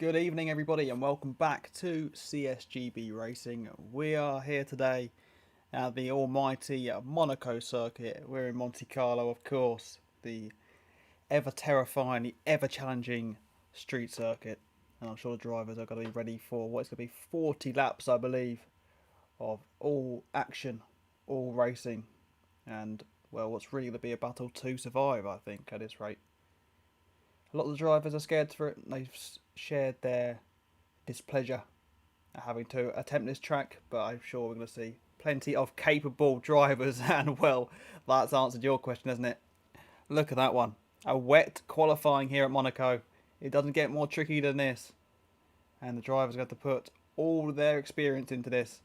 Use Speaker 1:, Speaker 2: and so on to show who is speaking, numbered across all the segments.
Speaker 1: Good evening, everybody, and welcome back to CSGB Racing. We are here today at the almighty Monaco circuit. We're in Monte Carlo, of course, the ever-terrifying, the ever-challenging street circuit. And I'm sure the drivers are going to be ready for what's going to be 40 laps, I believe, of all action, all racing. And, well, what's really going to be a battle to survive, I think, at this rate. A lot of the drivers are scared for it. They've shared their displeasure at having to attempt this track, but I'm sure we're going to see plenty of capable drivers. And, well, that's answered your question, hasn't it? Look at that one. A wet qualifying here at Monaco. It doesn't get more tricky than this. And the drivers have to put all their experience into this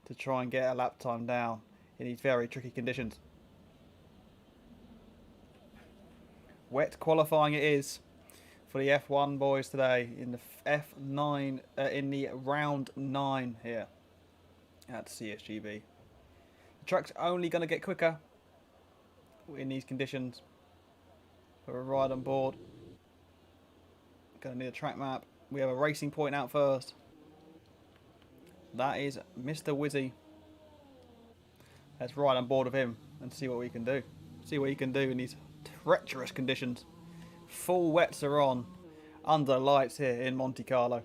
Speaker 1: to try and get a lap time down in these very tricky conditions. Wet qualifying it is for the F1 boys today in the F9 in the round 9 here at CSGB. The track's only going to get quicker in these conditions. For a ride on board, going to need a track map. We have a racing point out first. That is Mr. Wizzy. Let's ride on board with him and see what we can do. See what he can do in these treacherous conditions. Full wets are on under lights here in Monte Carlo.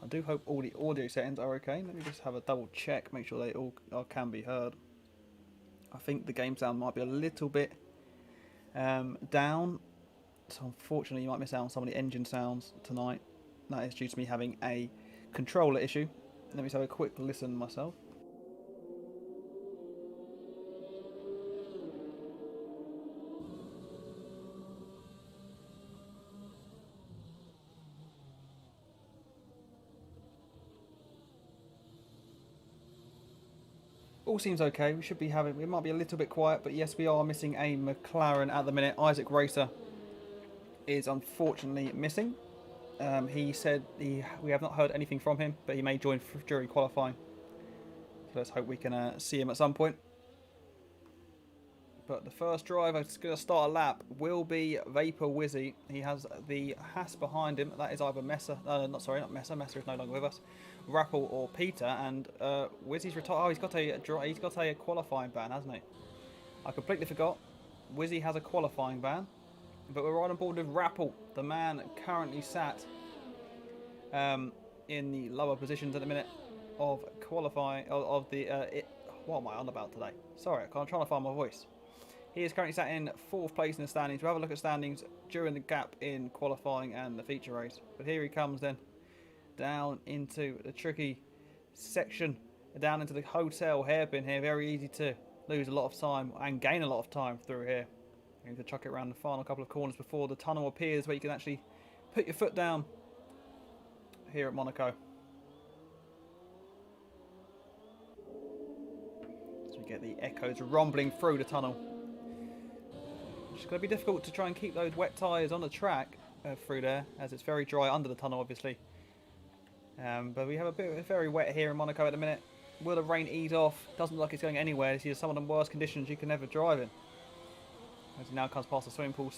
Speaker 1: I do hope all the audio settings are okay. Let me just have a double check, make sure they all can be heard. I think the game sound might be a little bit down. So unfortunately you might miss out on some of the engine sounds tonight. That is due to me having a controller issue. Let me just have a quick listen myself. All seems okay. We should be having, it might be a little bit quiet, but yes, we are missing a McLaren at the minute. Isaac Racer is unfortunately missing. He said we have not heard anything from him, but he may join during qualifying. So let's hope we can see him at some point. But the first driver that's going to start a lap will be Vapor Wizzy. He has the Haas behind him. That is either Messer, not Messer. Messer is no longer with us. Rappel or Peter, and Wizzy's retired. Oh, he's got a qualifying ban, hasn't he? I completely forgot. Wizzy has a qualifying ban. But we're right on board with Rappel, the man currently sat in the lower positions at the minute of qualifying what am I on about today? Sorry, I'm trying to find my voice. He is currently sat in 4th place in the standings. We'll have a look at standings during the gap in qualifying and the feature race. But here he comes then, down into the tricky section, down into the hotel hairpin here. Very easy to lose a lot of time and gain a lot of time through here. You need to chuck it around the final couple of corners before the tunnel appears, where you can actually put your foot down here at Monaco. So we get the echoes rumbling through the tunnel. It's going to be difficult to try and keep those wet tyres on the track through there, as it's very dry under the tunnel, obviously. But we have a bit very wet here in Monaco at the minute. Will the rain ease off? Doesn't look like it's going anywhere. This is some of the worst conditions you can ever drive in. As he now comes past the swimming pool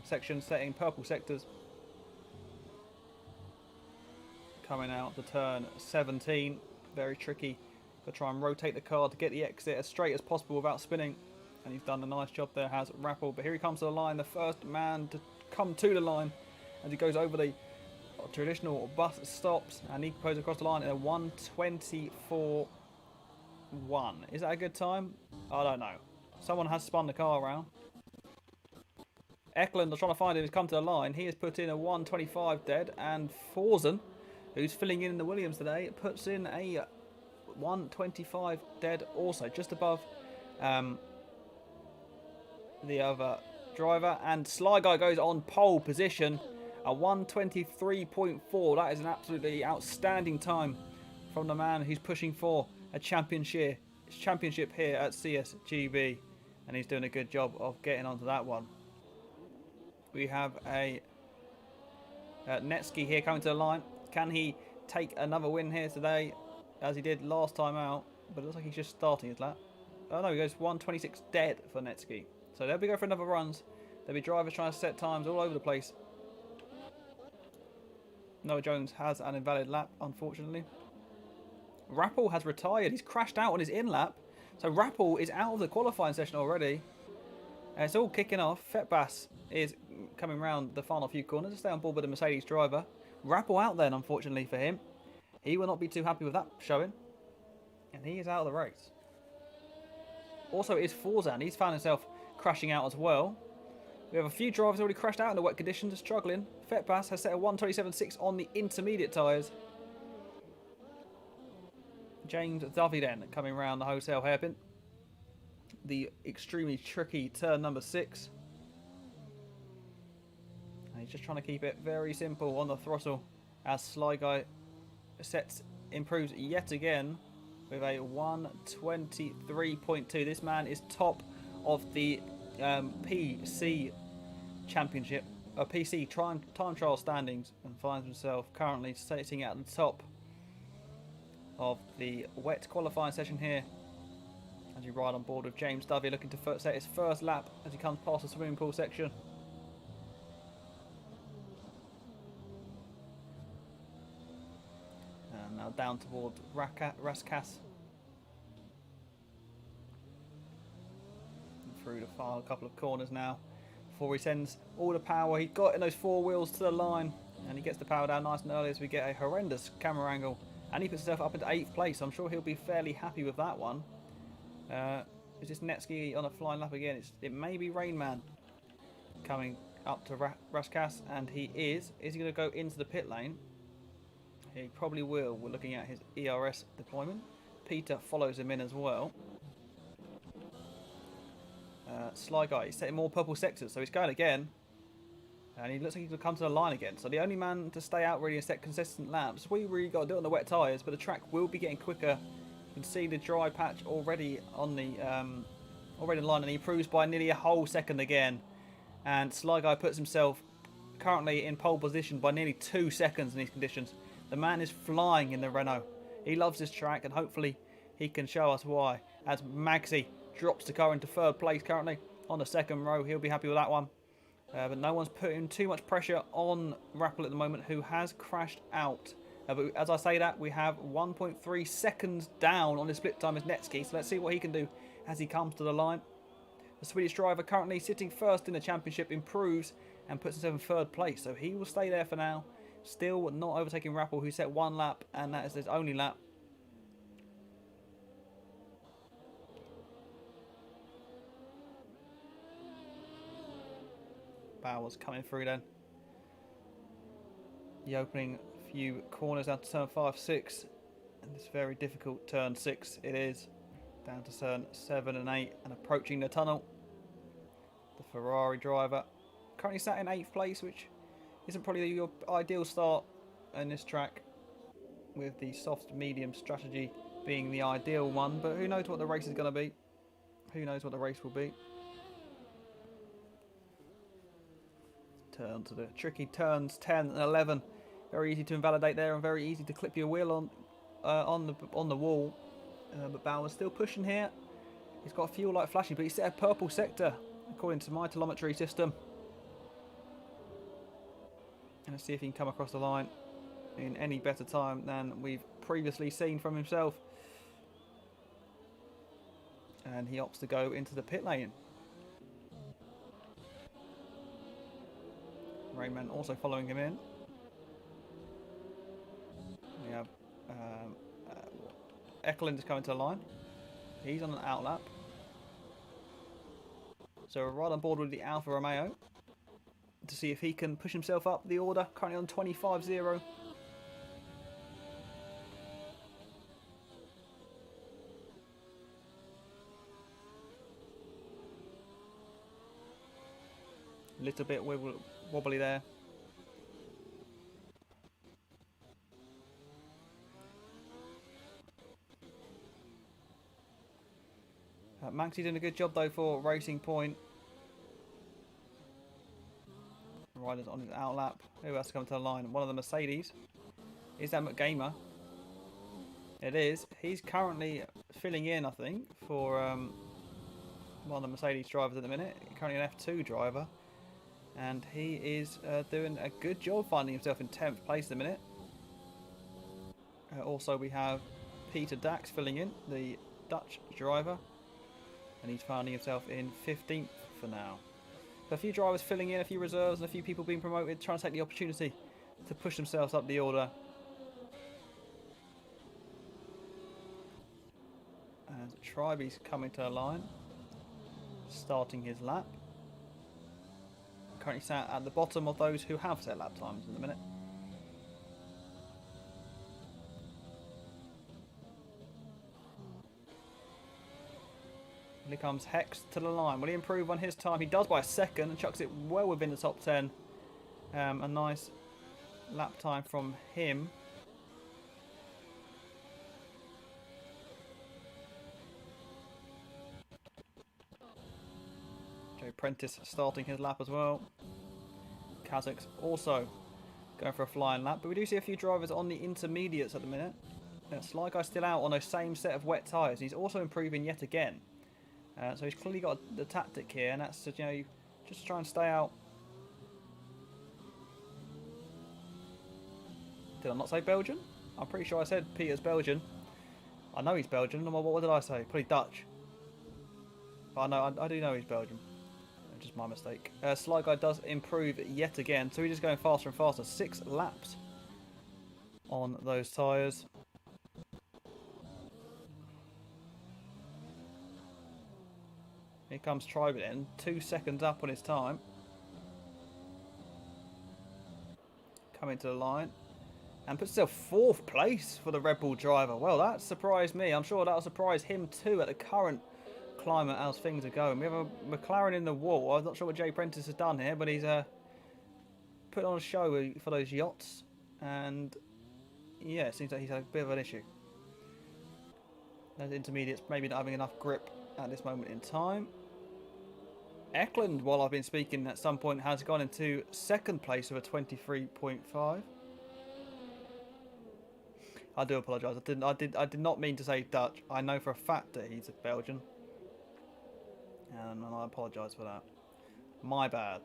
Speaker 1: section, setting purple sectors. Coming out to turn 17. Very tricky. Got to try and rotate the car to get the exit as straight as possible without spinning. And he's done a nice job there, has Rappel. But here he comes to the line, the first man to come to the line. As he goes over the traditional bus stops. And he goes across the line in a 1:24.1. Is that a good time? I don't know. Someone has spun the car around. Eklund, are trying to find him, has come to the line. He has put in a 1:25 dead, and Forzen, who's filling in the Williams today, puts in a 1:25 dead also, just above the other driver. And Sly Guy goes on pole position, a 1:23.4. That is an absolutely outstanding time from the man who's pushing for a championship here at CSGB, and he's doing a good job of getting onto that one. We have a Netsky here coming to the line. Can he take another win here today, as he did last time out. But it looks like he's just starting his lap. Oh no, he goes 1:26 dead for Netski. So they'll be going for another runs. There'll be drivers trying to set times all over the place. Noah Jones has an invalid lap, unfortunately. Rappel has retired. He's crashed out on his in-lap. So Rappel is out of the qualifying session already. It's all kicking off. Fetbass is coming round the final few corners to stay on board with the Mercedes driver. Rappel out then, unfortunately for him. He will not be too happy with that showing. And he is out of the race. Also, it is Forzan. He's found himself crashing out as well. We have a few drivers already crashed out in the wet conditions, struggling. Fetbass has set a 1:27.6 on the intermediate tyres. James Dovey then coming round the hotel hairpin. The extremely tricky turn number 6. And he's just trying to keep it very simple on the throttle as Sly Guy improves yet again with a 1:23.2. This man is top of the PC Championship, PC time trial standings, and finds himself currently sitting at the top of the wet qualifying session here as you ride on board with James Dovey, looking to set his first lap as he comes past the swimming pool section. And now down toward Raskas. And through the final couple of corners now before he sends all the power he's got in those 4 wheels to the line, and he gets the power down nice and early as we get a horrendous camera angle. And he puts himself up into 8th place. I'm sure he'll be fairly happy with that one. Is this Netski on a flying lap again? It may be Rainman coming up to Raskas, and he is. Is he going to go into the pit lane? He probably will. We're looking at his ERS deployment. Peter follows him in as well. Sly Guy, he's setting more purple sectors, so he's going again. And he looks like he's going to come to the line again. So the only man to stay out really and set consistent laps. We really got to do it on the wet tyres, but the track will be getting quicker. You can see the dry patch already on the already in line, and he improves by nearly a whole second again. And Sly Guy puts himself currently in pole position by nearly 2 seconds in these conditions. The man is flying in the Renault. He loves this track, and hopefully he can show us why. As Magsy drops the car into 3rd place currently on the 2nd row, he'll be happy with that one. But no one's putting too much pressure on Rappel at the moment, who has crashed out. But as I say that, we have 1.3 seconds down on his split time as Netski. So let's see what he can do as he comes to the line. The Swedish driver currently sitting 1st in the championship improves and puts himself in 3rd place. So he will stay there for now. Still not overtaking Rappel, who set 1 lap, and that is his only lap. Bowers coming through then. The opening few corners down to turn 5, 6. And this very difficult turn 6 it is. Down to turn 7 and 8 and approaching the tunnel. The Ferrari driver currently sat in 8th place, which isn't probably your ideal start in this track, with the soft medium strategy being the ideal one. But who knows what the race is going to be. Who knows what the race will be. Turn to the tricky turns 10 and 11. Very easy to invalidate there, and very easy to clip your wheel on the wall. But Bauer's still pushing here. He's got fuel light flashing, but he's set a purple sector according to my telemetry system. And let's see if he can come across the line in any better time than we've previously seen from himself. And he opts to go into the pit lane. Rayman also following him in. We have Ekelund is coming to the line. He's on an outlap. So we're right on board with the Alfa Romeo to see if he can push himself up the order. Currently on 25.0. A little bit wobbly there. Maxi doing a good job though for Racing Point. Riders on his outlap. Who has to come to the line? One of the Mercedes. Is that McGamer? It is. He's currently filling in, I think, for one of the Mercedes drivers at the minute. Currently an F2 driver. And he is doing a good job finding himself in 10th place at the minute. Also, we have Peter Dax filling in, the Dutch driver. And he's finding himself in 15th for now. So a few drivers filling in, a few reserves, and a few people being promoted, trying to take the opportunity to push themselves up the order. As Tribe's coming to the line, starting his lap. Currently sat at the bottom of those who have set lap times in a minute. Here comes Hex to the line. Will he improve on his time? He does by a second and chucks it well within the top 10. A nice lap time from him. Joe Prentice starting his lap as well. Kazakh's also going for a flying lap. But we do see a few drivers on the intermediates at the minute. Sly Guy's still out on those same set of wet tyres. He's also improving yet again. So he's clearly got the tactic here, and that's to, just try and stay out. Did I not say Belgian? I'm pretty sure I said Peter's Belgian. I know he's Belgian. What did I say? Probably Dutch. But I do know he's Belgian. Just my mistake. Sly Guy does improve yet again, so he's just going faster and faster. 6 laps on those tyres. Here comes Tribe then, 2 seconds up on his time. Coming to the line. And puts himself 4th place for the Red Bull driver. Well, that surprised me. I'm sure that'll surprise him too at the current climate as things are going. We have a McLaren in the wall. I'm not sure what Jay Prentice has done here, but he's put on a show for those yachts. And yeah, it seems like he's had a bit of an issue. Those intermediates maybe not having enough grip at this moment in time. Eklund, while I've been speaking at some point, has gone into 2nd place with a 23.5. I do apologise. I did not mean to say Dutch. I know for a fact that he's a Belgian. And I apologise for that. My bad.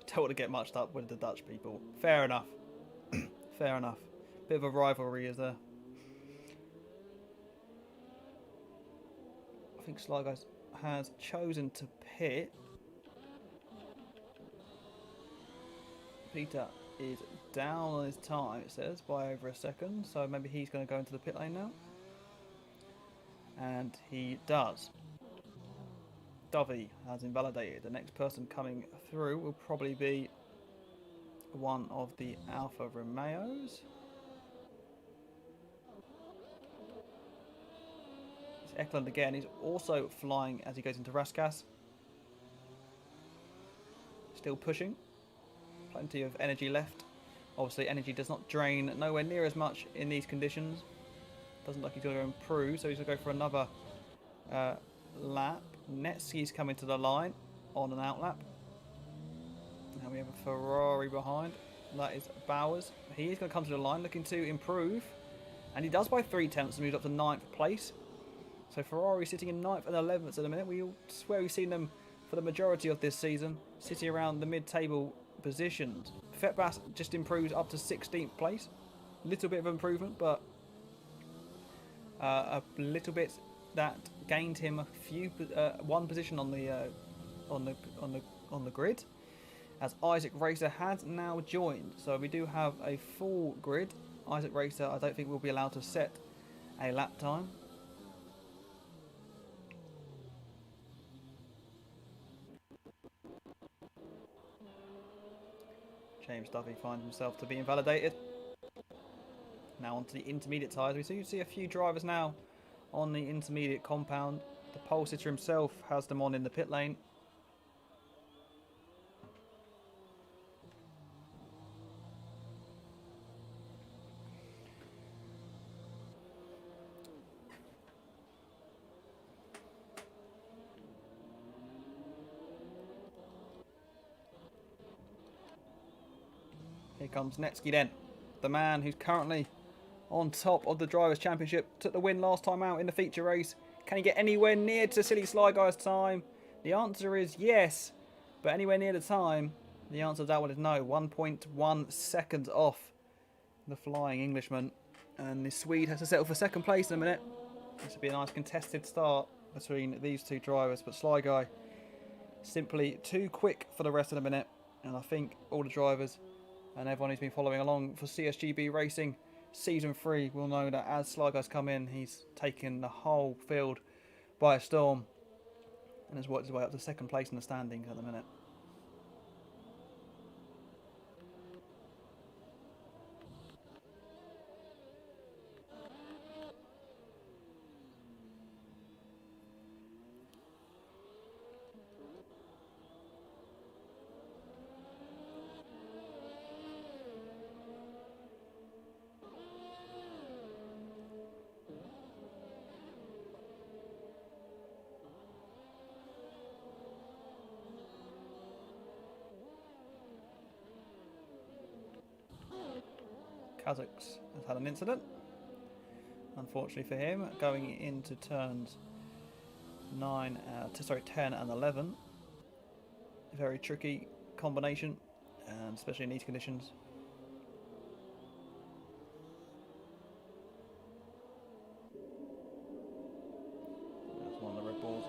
Speaker 1: Don't want to get muched up with the Dutch people. Fair enough. Fair enough. Bit of a rivalry is there. I think Sly Guys has chosen to pit. Peter is down on his time, it says, by over a second. So maybe he's going to go into the pit lane now. And he does. Dovey has invalidated. The next person coming through will probably be one of the Alfa Romeos. It's Eklund again. He's also flying as he goes into Raskas. Still pushing. Plenty of energy left. Obviously, energy does not drain nowhere near as much in these conditions. Doesn't look like he's going to improve, so he's going to go for another lap. Netsky's coming to the line on an outlap. Now we have a Ferrari behind. That is Bowers. He is going to come to the line looking to improve. And he does by 3/10 and moves up to 9th place. So Ferrari sitting in 9th and 11th at the minute. We all swear we've seen them for the majority of this season, sitting around the mid-table positions. Fetbass just improves up to 16th place. Little bit of improvement, but a little bit that gained him a few one position on the grid, as Isaac Racer has now joined. So we do have a full grid. Isaac Racer, I don't think will be allowed to set a lap time. James Duffy finds himself to be invalidated. Now onto the intermediate tyres. We do see a few drivers now on the intermediate compound. The pole sitter himself has them on in the pit lane. Here comes Netsky then. the man who's currently on top of the Drivers' Championship, took the win last time out in the feature race. Can he get anywhere near to Silly Sly Guy's time? The answer is yes, but anywhere near the time, the answer to that one is no. 1.1 seconds off the flying Englishman, and the Swede has to settle for second place in a minute. This will be a nice contested start between these two drivers, but Sly Guy simply too quick for the rest of the minute, and I think all the drivers and everyone who's been following along for CSGB Racing Season 3 will know that as Sly Guy's come in, he's taken the whole field by a storm and has worked his way up to second place in the standings at the minute. Kazakhs has had an incident, unfortunately for him, going into turns 10 and 11. Very tricky combination, and especially in these conditions. That's one of the Red Bulls.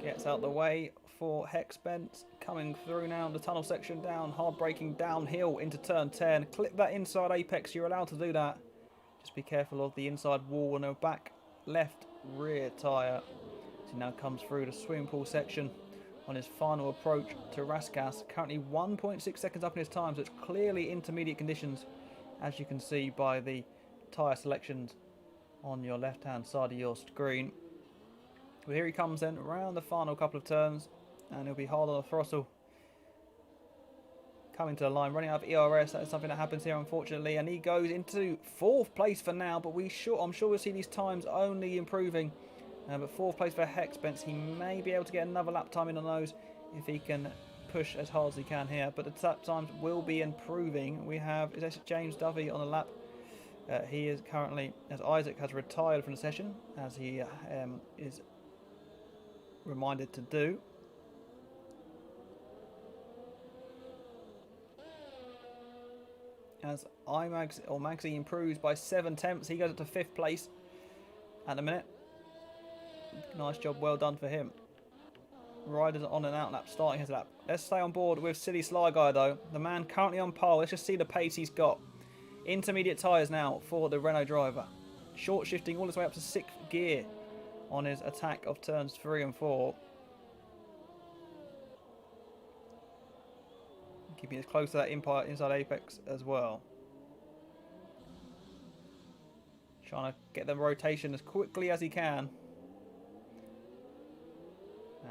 Speaker 1: Gets out the way for Hex Bent, coming through now the tunnel section down, hard braking downhill into turn 10. Clip that inside apex, you're allowed to do that. Just be careful of the inside wall on the back left rear tyre. So he now comes through the swimming pool section on his final approach to Raskas. Currently 1.6 seconds up in his time, so it's clearly intermediate conditions, as you can see by the tyre selections on your left hand side of your screen. But here he comes then, around the final couple of turns, and he'll be hard on the throttle. Coming to the line, running out of ERS, that is something that happens here unfortunately, and he goes into 4th place for now, but I'm sure we'll see these times only improving. But 4th place for Hex Bent, he may be able to get another lap time in on those if he can push as hard as he can here, but the lap times will be improving. We have James Dovey on the lap. He is currently, as Isaac has retired from the session, as he is reminded to do. As Magsy improves by 7 tenths, he goes up to 5th place at the minute. Nice job, well done for him. Riders on and out lap, starting his lap. Let's stay on board with Silly Sly Guy though. The man currently on pole. Let's just see the pace he's got. Intermediate tyres now for the Renault driver. Short shifting all his way up to 6th gear on his attack of turns 3 and 4. Keeping as close to that inside apex as well. Trying to get the rotation as quickly as he can.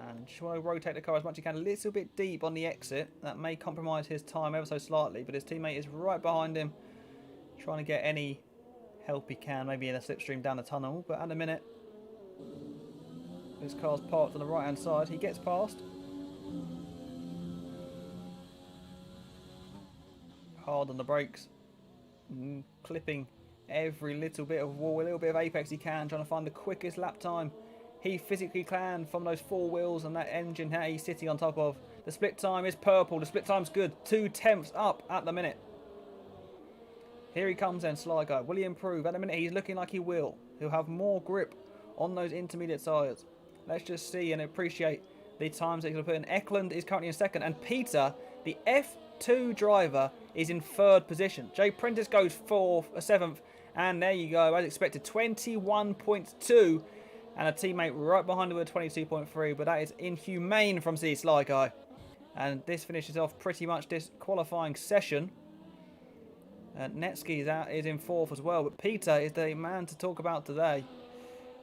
Speaker 1: And try to rotate the car as much as he can. A little bit deep on the exit. That may compromise his time ever so slightly, but his teammate is right behind him, trying to get any help he can, maybe in a slipstream down the tunnel. But at the minute, his car's parked on the right hand side. He gets past. Hard on the brakes, clipping every little bit of wall, a little bit of apex he can, trying to find the quickest lap time he physically can from those 4 wheels and that engine that he's sitting on top of. The split time is purple, the split time's good, 2 tenths up at the minute. Here he comes then, Sly Guy. Will he improve? At the minute he's looking like he will. He'll have more grip on those intermediate tyres. Let's just see and appreciate the times that he's going to put in. Eklund is currently in 2nd, and Peter, the F2 driver, is in 3rd position. Jay Prentice goes 7th, and there you go, as expected, 21.2, and a teammate right behind him with 22.3, but that is inhumane from C Sly Guy. And this finishes off pretty much this qualifying session. Netsky is in 4th as well, but Peter is the man to talk about today.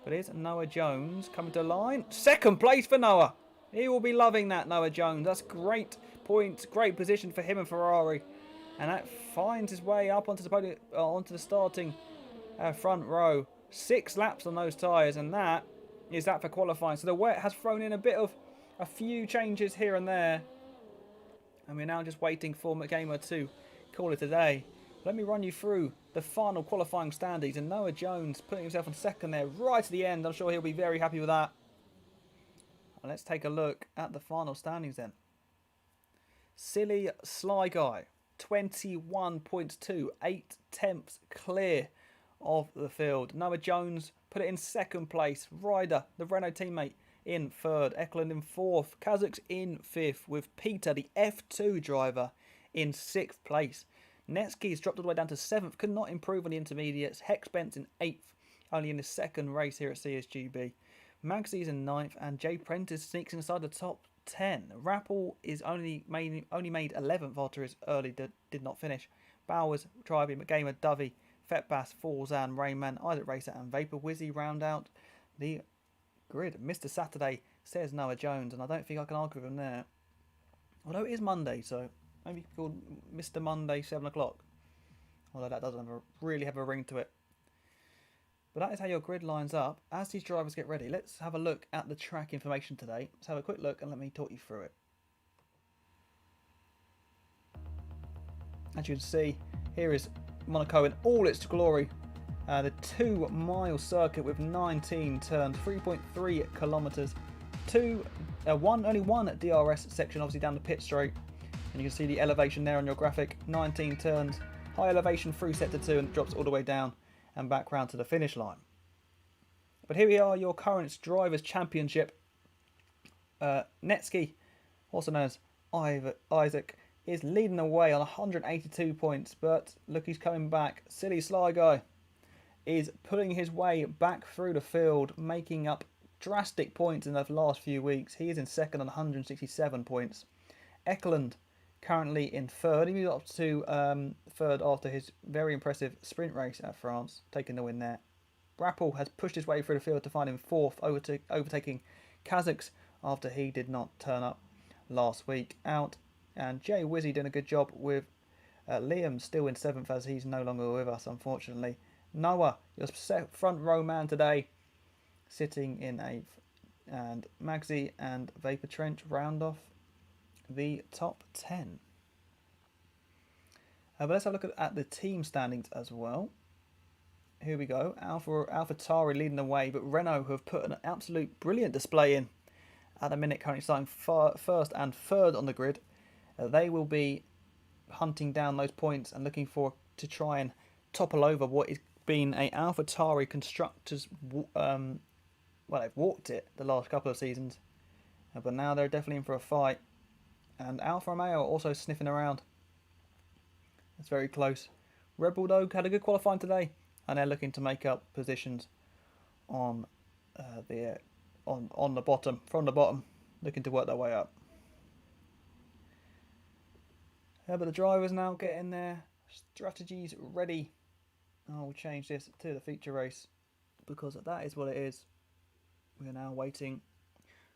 Speaker 1: But here's Noah Jones coming to the line. 2nd place for Noah. He will be loving that, Noah Jones. That's great points, great position for him and Ferrari. And that finds his way up onto the starting front row. 6 laps on those tyres, and that is that for qualifying. So the wet has thrown in a few changes here and there. And we're now just waiting for McGamer to call it a day. Let me run you through the final qualifying standings, and Noah Jones putting himself on second there right at the end. I'm sure he'll be very happy with that. And let's take a look at the final standings then. Silly Sly Guy, 21.2, 8/10 clear of the field. Noah Jones put it in second place. Ryder, the Renault teammate, in third. Eklund in fourth. Kazakhs in fifth, with Peter, the F2 driver, in sixth place. Netsky's dropped all the way down to seventh. Could not improve on the intermediates. Hex Bent's in eighth, only in his second race here at CSGB. Magsy's in ninth, and Jay Prentice sneaks inside the top 10. Rappel is only made 11th after his early did not finish. Bowers, Tribe, McGamer, Dovey, Fetbass, Forzan, Rayman, Isaac Racer, and Vapor Wizzy round out the grid. Mr. Saturday, says Noah Jones, and I don't think I can argue with him there. Although it is Monday, so maybe called Mr. Monday 7 o'clock. Although that doesn't really have a ring to it. But that is how your grid lines up. As these drivers get ready, let's have a look at the track information today. Let's have a quick look and let me talk you through it. As you can see, here is Monaco in all its glory. The 2-mile circuit with 19 turns, 3.3 kilometres. Only one DRS section, obviously down the pit straight. And you can see the elevation there on your graphic. 19 turns, high elevation through sector 2, and it drops all the way down and back round to the finish line. But here we are, your current Drivers' Championship. Netsky, also known as Isaac, is leading the way on 182 points. But look, he's coming back. Silly Sly Guy is putting his way back through the field, making up drastic points in the last few weeks. He is in second on 167 points. Eklund currently in third. He moved up to third after his very impressive sprint race at France, taking the win there. Rappel has pushed his way through the field to find him fourth, overtaking Kazakhs after he did not turn up last week out. And Jay Wizzy doing a good job with Liam still in seventh, as he's no longer with us, unfortunately. Noah, your front row man today, sitting in eighth. And Magsy and Vapor Trench round off the top 10. But let's have a look at the team standings as well. Here we go. AlphaTauri leading the way, but Renault have put an absolute brilliant display in at the minute, currently starting first and third on the grid. They will be hunting down those points and looking to try and topple over what has been a AlphaTauri constructors. Well, they've walked it the last couple of seasons, but now they're definitely in for a fight. And Alfa Romeo also sniffing around. It's very close. Red Bull Dog had a good qualifying today, and they're looking to make up positions on the bottom, from the bottom, looking to work their way up. But the drivers now getting their strategies ready. I'll change this to the feature race because that is what it is. We're now waiting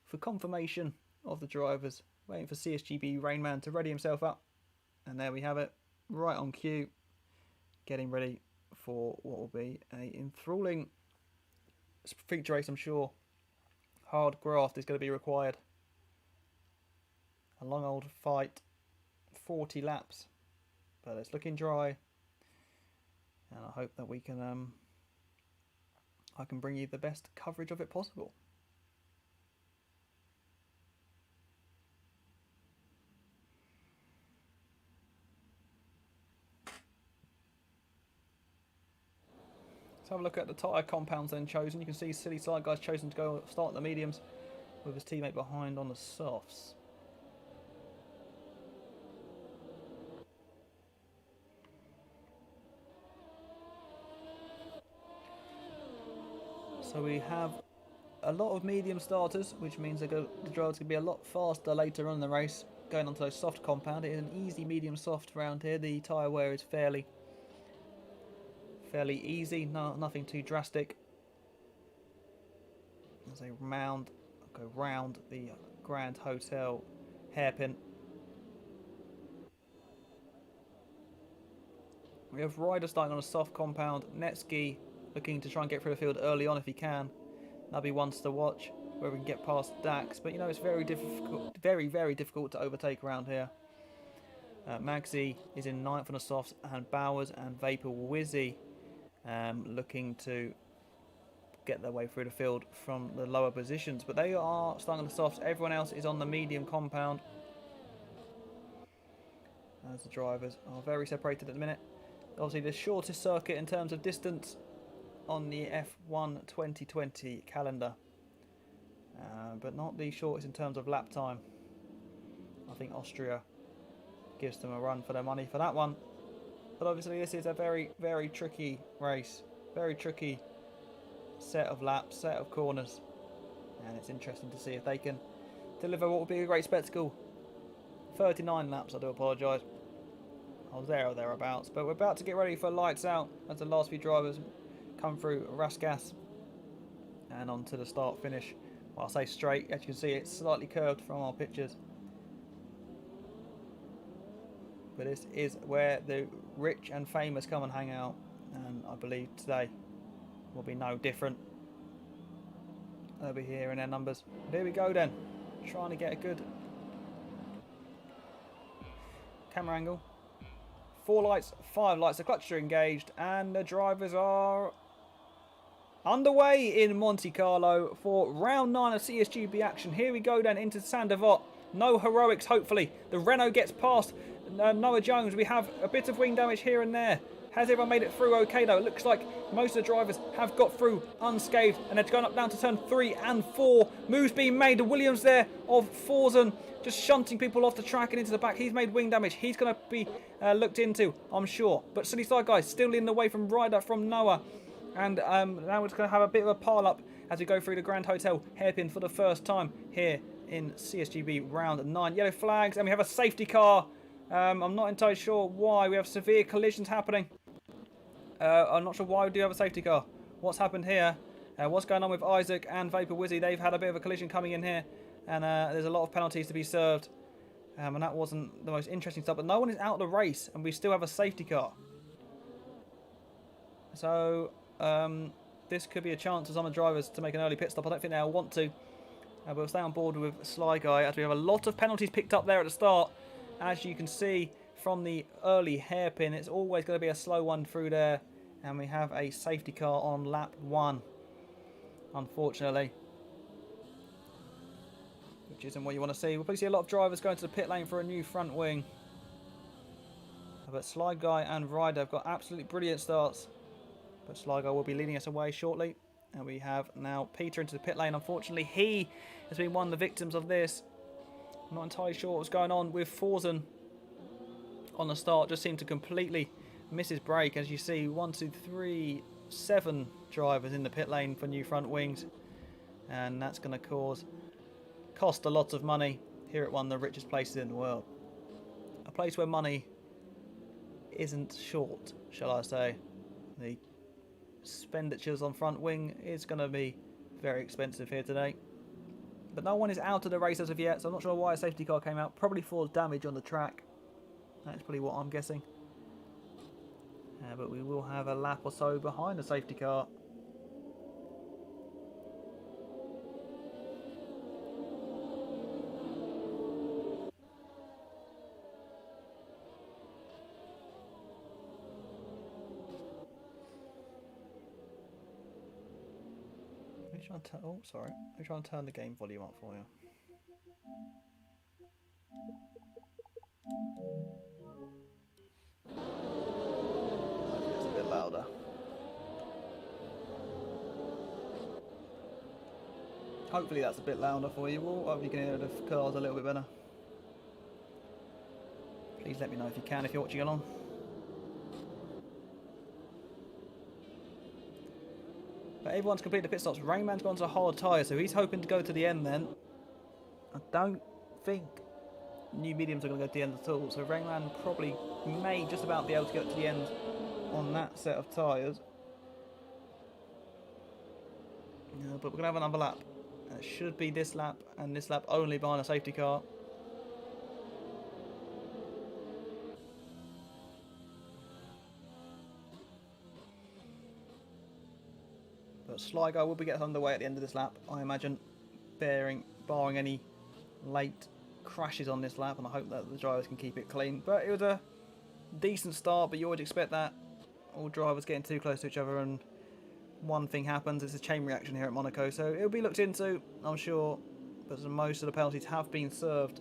Speaker 1: for confirmation of the drivers. Waiting for CSGB Rainman to ready himself up. And there we have it, right on cue. Getting ready for what will be an enthralling feature race, I'm sure. Hard graft is going to be required. A long old fight, 40 laps. But it's looking dry. And I hope that we can, I can bring you the best coverage of it possible. Let's have a look at the tyre compounds then chosen. You can see Silly Side Guy's chosen to go start the mediums with his teammate behind on the softs. So we have a lot of medium starters, which means the drivers can be a lot faster later on in the race. Going onto those soft compound, it is an easy medium soft round here. The tyre wear is fairly easy, nothing too drastic. As they go round the Grand Hotel hairpin. We have Ryder starting on a soft compound. Netsky looking to try and get through the field early on if he can. That'll be one to watch, where we can get past Dax. But you know, it's very difficult, very difficult to overtake around here. Magsy is in 9th on the softs, and Bowers and Vapor Wizzy looking to get their way through the field from the lower positions. But they are starting on the softs. Everyone else is on the medium compound, as the drivers are very separated at the minute. Obviously the shortest circuit in terms of distance on the F1 2020 calendar, but not the shortest in terms of lap time. I think Austria gives them a run for their money for that one. But obviously this is a very, very tricky race. Very tricky set of laps, set of corners. And it's interesting to see if they can deliver what will be a great spectacle. 39 laps, I do apologise. I was there or thereabouts. But we're about to get ready for lights out as the last few drivers come through Rasgas and onto the start finish. Well, I say straight, as you can see it's slightly curved from our pictures. But this is where the rich and famous come and hang out, and I believe today will be no different. They'll be here in their numbers. Here we go then, trying to get a good camera angle. 4 lights, 5 lights, the clutches are engaged, and the drivers are underway in Monte Carlo for round 9 of CSGB action. Here we go then into Saint-Devote. No heroics, hopefully. The Renault gets past Noah Jones. We have a bit of wing damage here and there. Has everyone made it through okay though? It looks like most of the drivers have got through unscathed, and they're going up down to turn 3 and 4. Moves being made. The Williams there of Forzen just shunting people off the track and into the back. He's made wing damage. He's going to be looked into, I'm sure. But Silly Side Guy still in the way from Ryder, from Noah. And now we're just going to have a bit of a pile up as we go through the Grand Hotel hairpin for the first time here in CSGB round 9. Yellow flags, and we have a safety car. I'm not entirely sure why. We have severe collisions happening. I'm not sure why we do have a safety car. What's happened here? What's going on with Isaac and Vapor Wizzy? They've had a bit of a collision coming in here, and there's a lot of penalties to be served. And that wasn't the most interesting stuff. But no one is out of the race, and we still have a safety car. So this could be a chance for some of the drivers to make an early pit stop. I don't think they'll want to. We'll stay on board with Sly Guy as we have a lot of penalties picked up there at the start. As you can see from the early hairpin, it's always going to be a slow one through there. And we have a safety car on lap 1, unfortunately. Which isn't what you want to see. We'll probably see a lot of drivers going to the pit lane for a new front wing. But Sly Guy and Ryder have got absolutely brilliant starts. But Sly Guy will be leading us away shortly. And we have now Peter into the pit lane. Unfortunately, he has been one of the victims of this. I'm not entirely sure what's going on with Forzen on the start. Just seemed to completely miss his brake. As you see, 1, 2, 3, 7 drivers in the pit lane for new front wings. And that's going to cost a lot of money here at one of the richest places in the world. A place where money isn't short, shall I say. The expenditures on front wing is going to be very expensive here today. But no one is out of the race as of yet, so I'm not sure why a safety car came out. Probably for damage on the track. That's probably what I'm guessing. But we will have a lap or so behind the safety car. Oh, sorry. Let me try and turn the game volume up for you. It's a bit louder. Hopefully that's a bit louder for you all. Hopefully you can hear the cars a little bit better. Please let me know if you can, if you're watching along. But everyone's completed the pit stops. Rainman's gone to a hard tyre, so he's hoping to go to the end then. I don't think new mediums are going to go to the end at all, so Rainman probably may just about be able to get to the end on that set of tyres. But we're going to have another lap. It should be this lap, and this lap only behind a safety car. But Sly Guy will be getting underway at the end of this lap, I imagine, barring any late crashes on this lap, and I hope that the drivers can keep it clean. But it was a decent start, but you always expect that. All drivers getting too close to each other, and one thing happens. It's a chain reaction here at Monaco, so it'll be looked into, I'm sure. But most of the penalties have been served,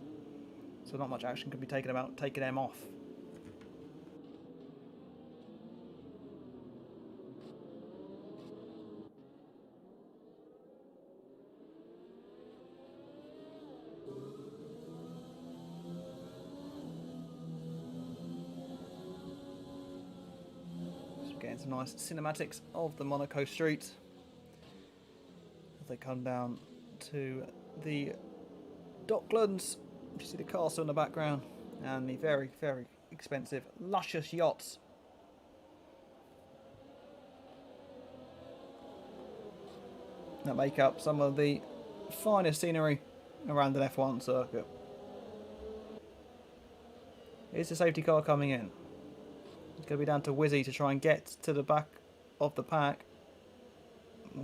Speaker 1: so not much action can be taken about taking them off. Getting some nice cinematics of the Monaco streets as they come down to the Docklands. You see the castle in the background and the very, very expensive, luscious yachts. That make up some of the finest scenery around an F1 circuit. Is the safety car coming in? It's going to be down to Wizzy to try and get to the back of the pack.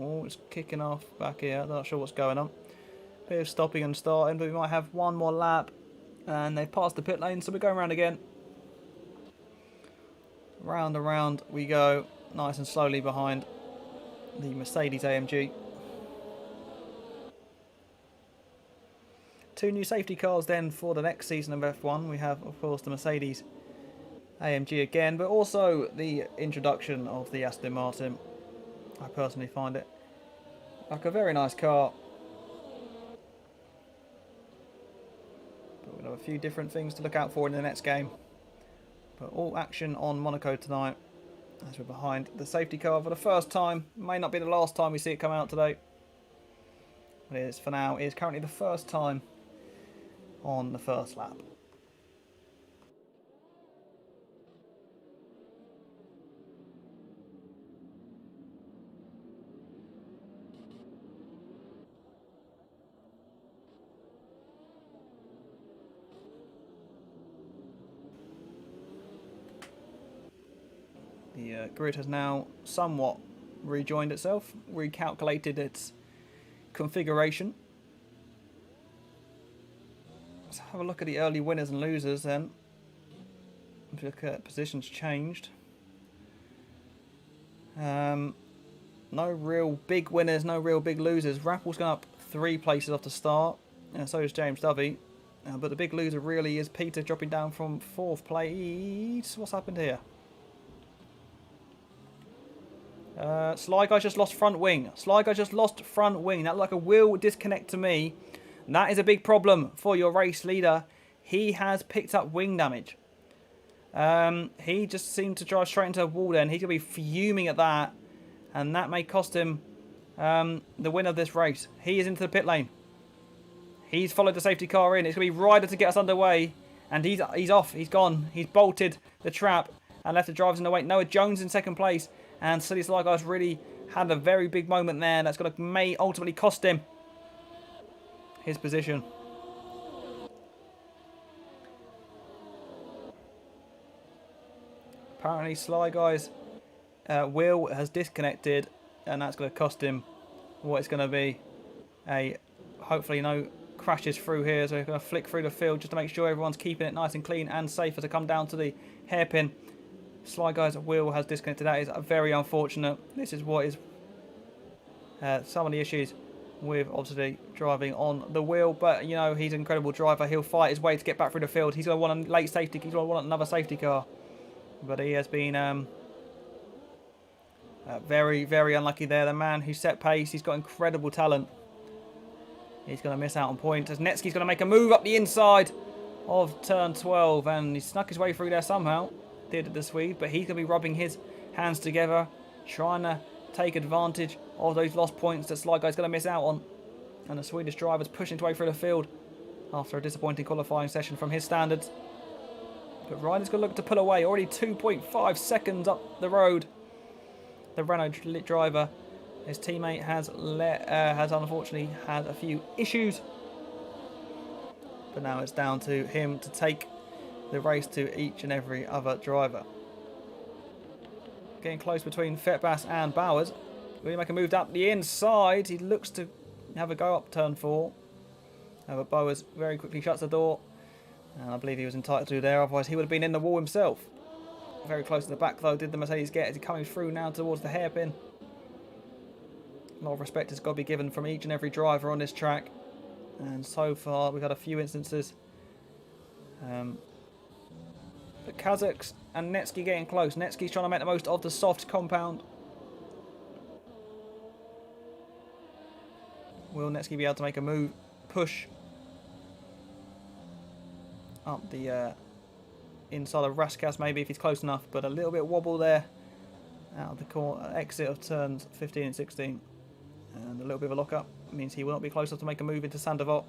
Speaker 1: Oh, it's kicking off back here. Not sure what's going on. Bit of stopping and starting, but we might have one more lap. And they've passed the pit lane, so we're going around again. Round and round we go, nice and slowly behind the Mercedes AMG. Two new safety cars then for the next season of F1. We have, of course, the Mercedes AMG again, but also the introduction of the Aston Martin. I personally find it like a very nice car. But we'll have a few different things to look out for in the next game. But all action on Monaco tonight as we're behind the safety car for the first time. May not be the last time we see it come out today. But it is, for now, it is currently the first time on the first lap. The grid has now somewhat rejoined itself, recalculated its configuration. Let's have a look at the early winners and losers then. If you look at positions changed. No real big winners, no real big losers. Rappel's gone up 3 places off the start, and so is James Dovey. But the big loser really is Peter, dropping down from 4th place. What's happened here? Sly Guy just lost front wing. Sly Guy just lost front wing. That looked like a wheel disconnect to me. And that is a big problem for your race leader. He has picked up wing damage. He just seemed to drive straight into a wall then. He's going to be fuming at that. And that may cost him the win of this race. He is into the pit lane. He's followed the safety car in. It's going to be Ryder to get us underway. And he's off. He's gone. He's bolted the trap and left the drivers in the wait. Noah Jones in 2nd place. And Silly Sly Guy's really had a very big moment there. That's going to may ultimately cost him his position. Apparently Sly Guy's wheel has disconnected, and that's going to cost him what it's going to be a hopefully no crashes through here. So we're going to flick through the field just to make sure everyone's keeping it nice and clean and safer to come down to the hairpin. Sly Guy's wheel has disconnected. That is very unfortunate. This is what is some of the issues with obviously driving on the wheel. But, you know, he's an incredible driver. He'll fight his way to get back through the field. He's going to want a late safety. He's going to want another safety car. But he has been very, very unlucky there. The man who set pace. He's got incredible talent. He's going to miss out on points. As Netsky's going to make a move up the inside of turn 12. And he snuck his way through there somehow. Did the Swede, but he's going to be rubbing his hands together, trying to take advantage of those lost points that Sly Guy's going to miss out on. And the Swedish driver's pushing his way through the field after a disappointing qualifying session from his standards. But Ryder's going to look to pull away, already 2.5 seconds up the road. The Renault driver, his teammate, has unfortunately had a few issues. But now it's down to him to take the race to each and every other driver. Getting close between Fetbass and Bowers. Will he make a move up the inside? He looks to have a go up turn 4. But Bowers very quickly shuts the door. And I believe he was entitled to there, otherwise he would have been in the wall himself. Very close to the back though, did the Mercedes get? Is he coming through now towards the hairpin? A lot of respect has got to be given from each and every driver on this track. And so far we've had a few instances. The Kazakhs and Netsky getting close. Netsky's trying to make the most of the soft compound. Will Netsky be able to make a move? Push up the inside of Raskas maybe if he's close enough, but a little bit wobble there out of the corner, exit of turns 15 and 16. And a little bit of a lock-up means he will not be close enough to make a move into Sandoval.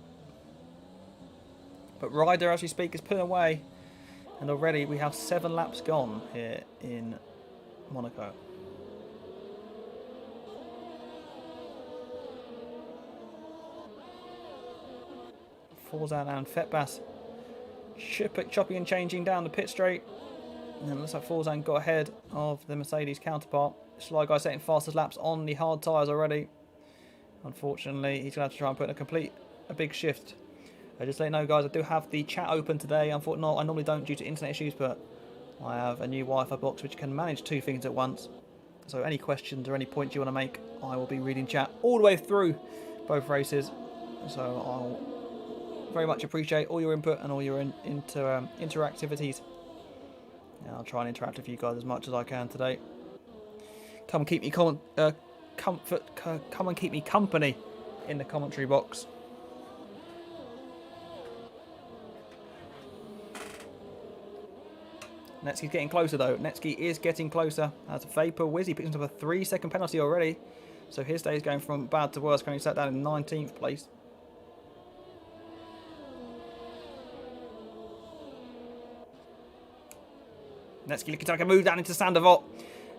Speaker 1: But Ryder, as we speak, is pulling away. And already we have 7 laps gone here in Monaco. Forzan and Fetbas chopping and changing down the pit straight. And it looks like Forzan got ahead of the Mercedes counterpart. Sly Guy setting fastest laps on the hard tyres already. Unfortunately, he's going to have to try and put in a big shift. Just to let you know, guys, I do have the chat open today. Unfortunately, I normally don't due to internet issues, but I have a new Wi-Fi box which can manage 2 things at once. So any questions or any points you want to make, I will be reading chat all the way through both races. So I'll very much appreciate all your input and all your interactivities. And I'll try and interact with you guys as much as I can today. Come and keep me come and keep me company in the commentary box. Netsky's getting closer though. Netsky is getting closer. As Vapor Wizzy picks up a 3-second penalty already. So his day is going from bad to worse. Currently sat down in 19th place. Netsky looking to make a move down into Sandoval.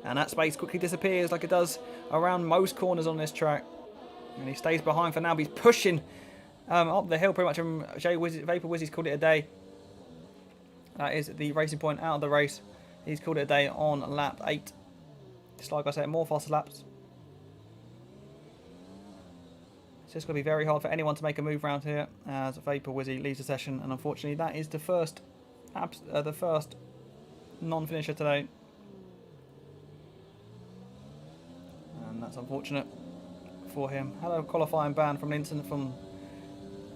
Speaker 1: And that space quickly disappears like it does around most corners on this track. And he stays behind for now, but he's pushing up the hill pretty much. Vapor Wizzy's called it a day. That is the racing point out of the race. He's called it a day on lap 8. Just like I said, more faster laps. It's just going to be very hard for anyone to make a move around here as Vapor Wizzy leaves the session. And unfortunately, that is the first non-finisher today. And that's unfortunate for him. Had a qualifying ban from an incident from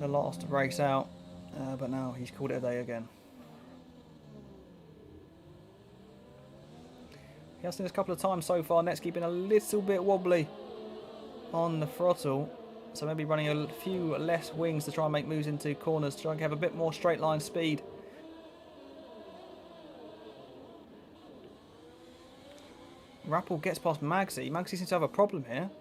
Speaker 1: the last race out. But now he's called it a day again. He has seen this a couple of times so far. Netsky been a little bit wobbly on the throttle. So maybe running a few less wings to try and make moves into corners. To try and have a bit more straight line speed. Rappel gets past Magsy. Magsy seems to have a problem here.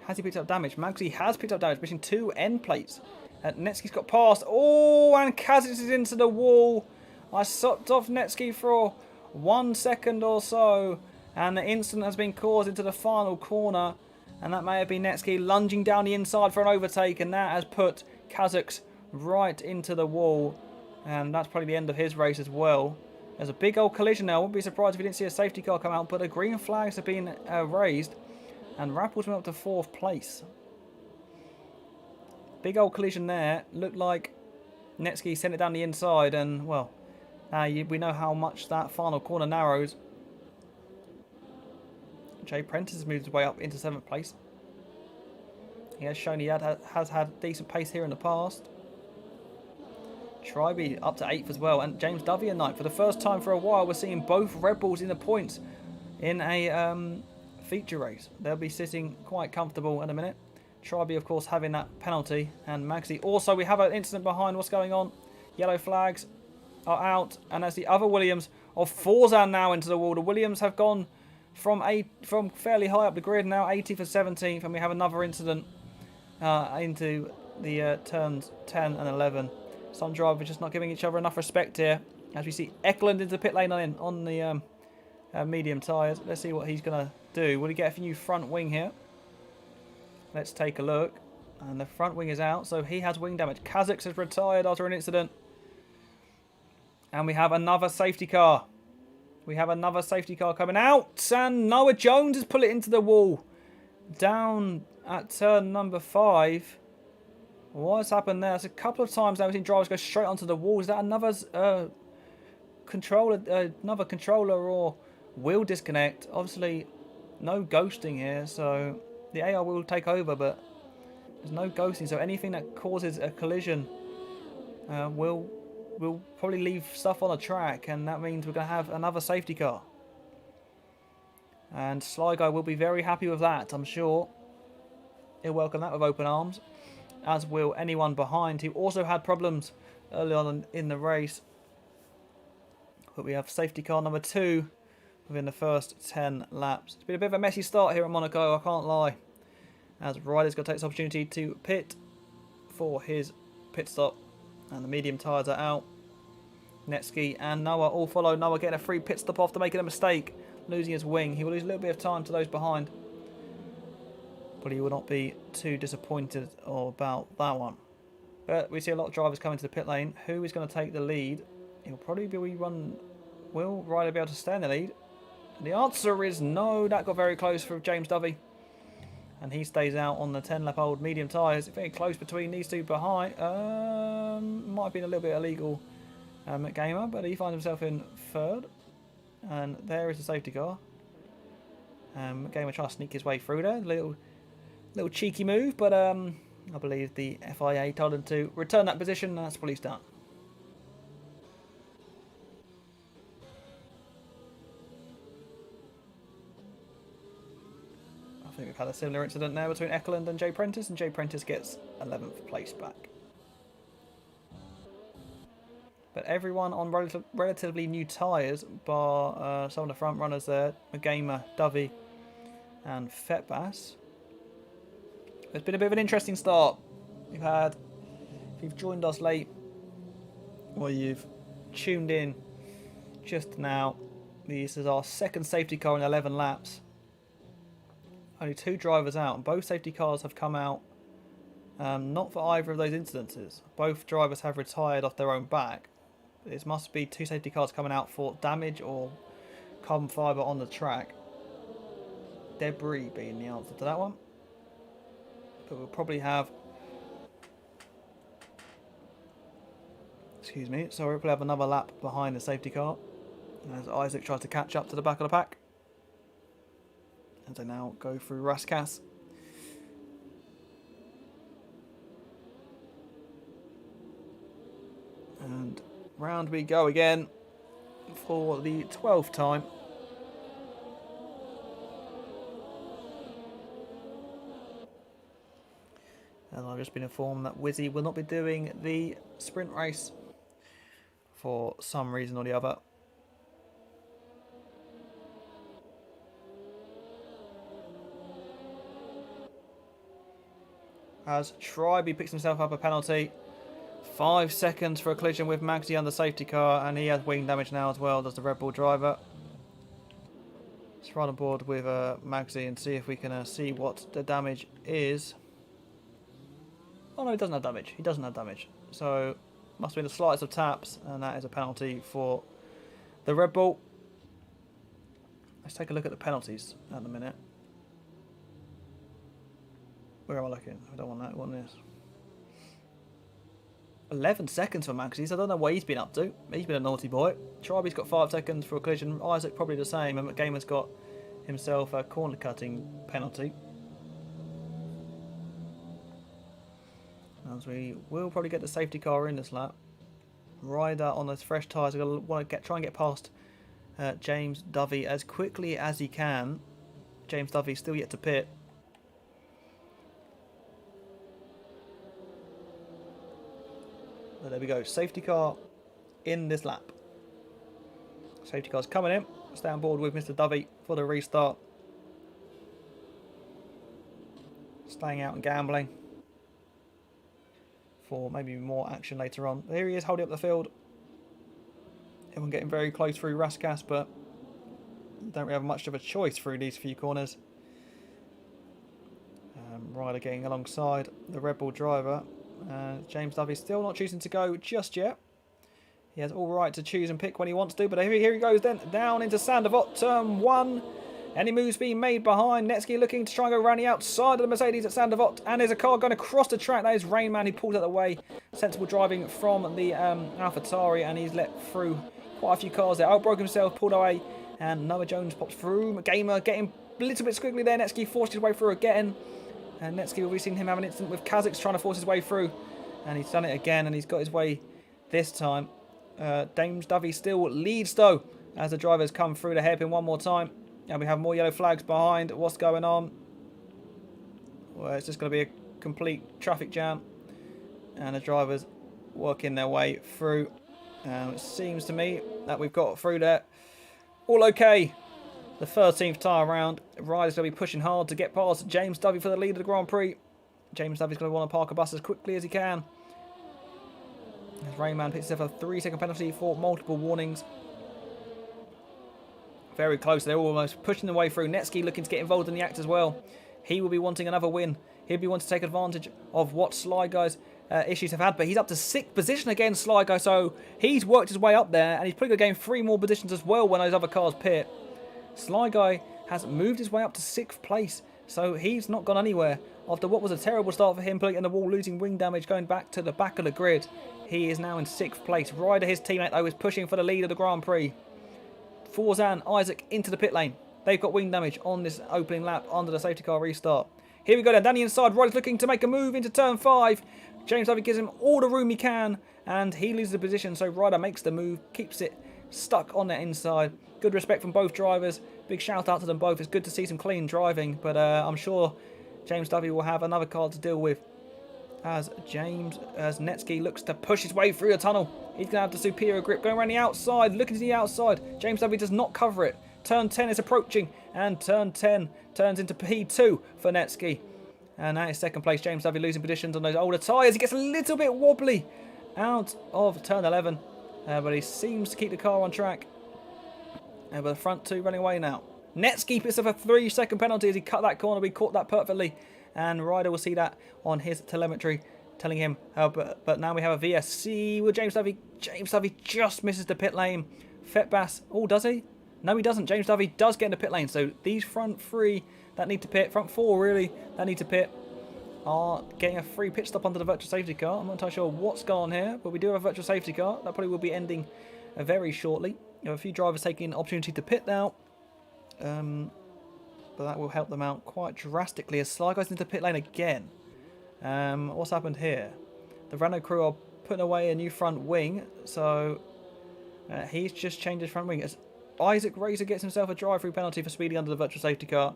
Speaker 1: Has he picked up damage? Magsy has picked up damage, missing 2 end plates. Netsky's got past. Oh, and Kazic is into the wall. I sucked off Netsky for 1 second or so. And the incident has been caused into the final corner. And that may have been Netsky lunging down the inside for an overtake. And that has put Kazakhs right into the wall. And that's probably the end of his race as well. There's a big old collision now. I wouldn't be surprised if we didn't see a safety car come out. But the green flags have been raised. And Rappel's went up to 4th place. Big old collision there. Looked like Netsky sent it down the inside. And, well, we know how much that final corner narrows. Jay Prentice has moved his way up into 7th place. He has shown he has had decent pace here in the past. Tryby up to 8th as well. And James Dovey at 9th. For the first time for a while, we're seeing both Red Bulls in the points in a feature race. They'll be sitting quite comfortable in a minute. Tryby, of course, having that penalty. And Magsy. Also, we have an incident behind. What's going on? Yellow flags are out. And as the other Williams of Forzan now into the wall. The Williams have gone from fairly high up the grid, now 80th and 17th, and we have another incident into the turns 10 and 11. Some drivers just not giving each other enough respect here. As we see Eklund into the pit lane on the medium tyres. Let's see what he's going to do. Will he get a new front wing here? Let's take a look. And the front wing is out, so he has wing damage. Kazakhs has retired after an incident. And we have another safety car. We have another safety car coming out. And Noah Jones has put it into the wall. Down at turn number 5. What's happened there? It's a couple of times now we've seen drivers go straight onto the wall. Is that another controller or wheel disconnect? Obviously, no ghosting here, so the AI will take over, but there's no ghosting. So anything that causes a collision will probably leave stuff on the track, and that means we're going to have another safety car. And Sly Guy will be very happy with that, I'm sure. He'll welcome that with open arms, as will anyone behind who also had problems early on in the race. But we have safety car number 2 within the first 10 laps. It's been a bit of a messy start here at Monaco, I can't lie. As Ryder's going to take this opportunity to pit for his pit stop. And the medium tyres are out. Netsky and Noah all follow. Noah getting a free pit stop after making a mistake, losing his wing. He will lose a little bit of time to those behind, but he will not be too disappointed about that one. But we see a lot of drivers coming to the pit lane. Who is going to take the lead? He'll probably be Will Ryder be able to stay in the lead? And the answer is no. That got very close for James Dovey. And he stays out on the 10-lap-old medium tyres. Very close between these two behind. Might have been a little bit illegal, Gamer, but he finds himself in third. And there is the safety car. Gamer trying to sneak his way through there. Little cheeky move, but I believe the FIA told him to return that position. That's what he's done. I think we've had a similar incident now between Ekelund and Jay Prentice, and Jay Prentice gets 11th place back. But everyone on relatively new tyres, bar some of the front runners there, Gamer, Dovey and Fetbass. It's been a bit of an interesting start. If you've joined us late, or you've tuned in just now, this is our second safety car in 11 laps. Only 2 drivers out, and both safety cars have come out not for either of those incidences. Both drivers have retired off their own back. It must be 2 safety cars coming out for damage or carbon fibre on the track. Debris being the answer to that one. But we'll probably have... Excuse me. So we'll probably have another lap behind the safety car as Isaac tries to catch up to the back of the pack. As they now go through Raskas. And round we go again for the 12th time. And I've just been informed that Wizzy will not be doing the sprint race for some reason or the other. As Tribe picks himself up a penalty. 5 seconds for a collision with Magsy on the safety car, and he has wing damage now as well, does the Red Bull driver. Let's run on board with Magsy and see if we can see what the damage is. Oh no, he doesn't have damage. He doesn't have damage. So, must have been the slightest of taps, and that is a penalty for the Red Bull. Let's take a look at the penalties at the minute. Where am I looking? I don't want that. I want this. 11 seconds for Maxis. I don't know what he's been up to. He's been a naughty boy. Tribe's got 5 seconds for a collision. Isaac probably the same. And McGamer's got himself a corner cutting penalty. As we will probably get the safety car in this lap. Ryder on those fresh tyres. We're going to want to try and get past James Dovey as quickly as he can. James Dovey still yet to pit. So there we go. Safety car in this lap. Safety car's coming in. Stay on board with Mr. Dovey for the restart. Staying out and gambling for maybe more action later on. Here he is holding up the field. Everyone getting very close through Raskas, but don't really have much of a choice through these few corners. Ryder getting alongside the Red Bull driver. James Dovey still not choosing to go just yet. He has all right to choose and pick when he wants to, but here he goes then, down into Sandavot, turn 1. Any moves being made behind? Netsky looking to try and go around the outside of the Mercedes at Sandevot. And there's a car going across the track. That is Rainman who pulls out the way. Sensible driving from the AlphaTauri, and he's let through quite a few cars there. Broke himself, pulled away. And Noah Jones pops through. Gamer getting a little bit squiggly there. Netsky forced his way through again. And Netsky, we've seen him have an incident with Kazakhs trying to force his way through. And he's done it again, and he's got his way this time. James Dovey still leads, though, as the drivers come through the hairpin one more time. And we have more yellow flags behind. What's going on? Well, it's just going to be a complete traffic jam. And the drivers working their way through. It seems to me that we've got through there. All okay. The 13th tyre round. Ryder's going to be pushing hard to get past James Dovey for the lead of the Grand Prix. James Dovey's going to want to park a bus as quickly as he can. As Rayman picks himself a 3-second penalty for multiple warnings. Very close. They're almost pushing their way through. Netsky looking to get involved in the act as well. He will be wanting another win. He'll be wanting to take advantage of what Sly Guy's issues have had. But he's up to 6th position again, Sly Guy. So he's worked his way up there. And he's probably going to gain 3 more positions as well when those other cars pit. Sly Guy has moved his way up to 6th place. So he's not gone anywhere. After what was a terrible start for him, pulling in the wall, losing wing damage, going back to the back of the grid. He is now in 6th place. Ryder, his teammate, though, is pushing for the lead of the Grand Prix. Forzan, Isaac into the pit lane. They've got wing damage on this opening lap under the safety car restart. Here we go then. Danny inside. Ryder's looking to make a move into turn 5. James Dovey gives him all the room he can. And he loses the position. So Ryder makes the move. Keeps it stuck on that inside. Good respect from both drivers. Big shout out to them both. It's good to see some clean driving. But I'm sure James Dovey will have another car to deal with. As Netsky looks to push his way through the tunnel. He's going to have the superior grip. Going around the outside. Looking to the outside. James Dovey does not cover it. Turn 10 is approaching. And turn 10 turns into P2 for Netsky. And that is 2nd place. James Dovey losing positions on those older tyres. He gets a little bit wobbly out of turn 11. But he seems to keep the car on track. But the front 2 running away now. Netsky picks up a 3-second penalty as he cut that corner. We caught that perfectly. And Ryder will see that on his telemetry, telling him, but now we have a VSC with James Dovey. James Dovey just misses the pit lane. Fetbass, oh, does he? No, he doesn't. James Dovey does get in the pit lane. So these front 3 that need to pit, front 4 really, that need to pit, are getting a free pit stop under the virtual safety car. I'm not entirely sure what's going on here, but we do have a virtual safety car. That probably will be ending very shortly. You have a few drivers taking an opportunity to pit now. But that will help them out quite drastically as Sly goes into pit lane again. What's happened here? The Renault crew are putting away a new front wing, so he's just changed his front wing. As Isaac Razor gets himself a drive-through penalty for speeding under the virtual safety car,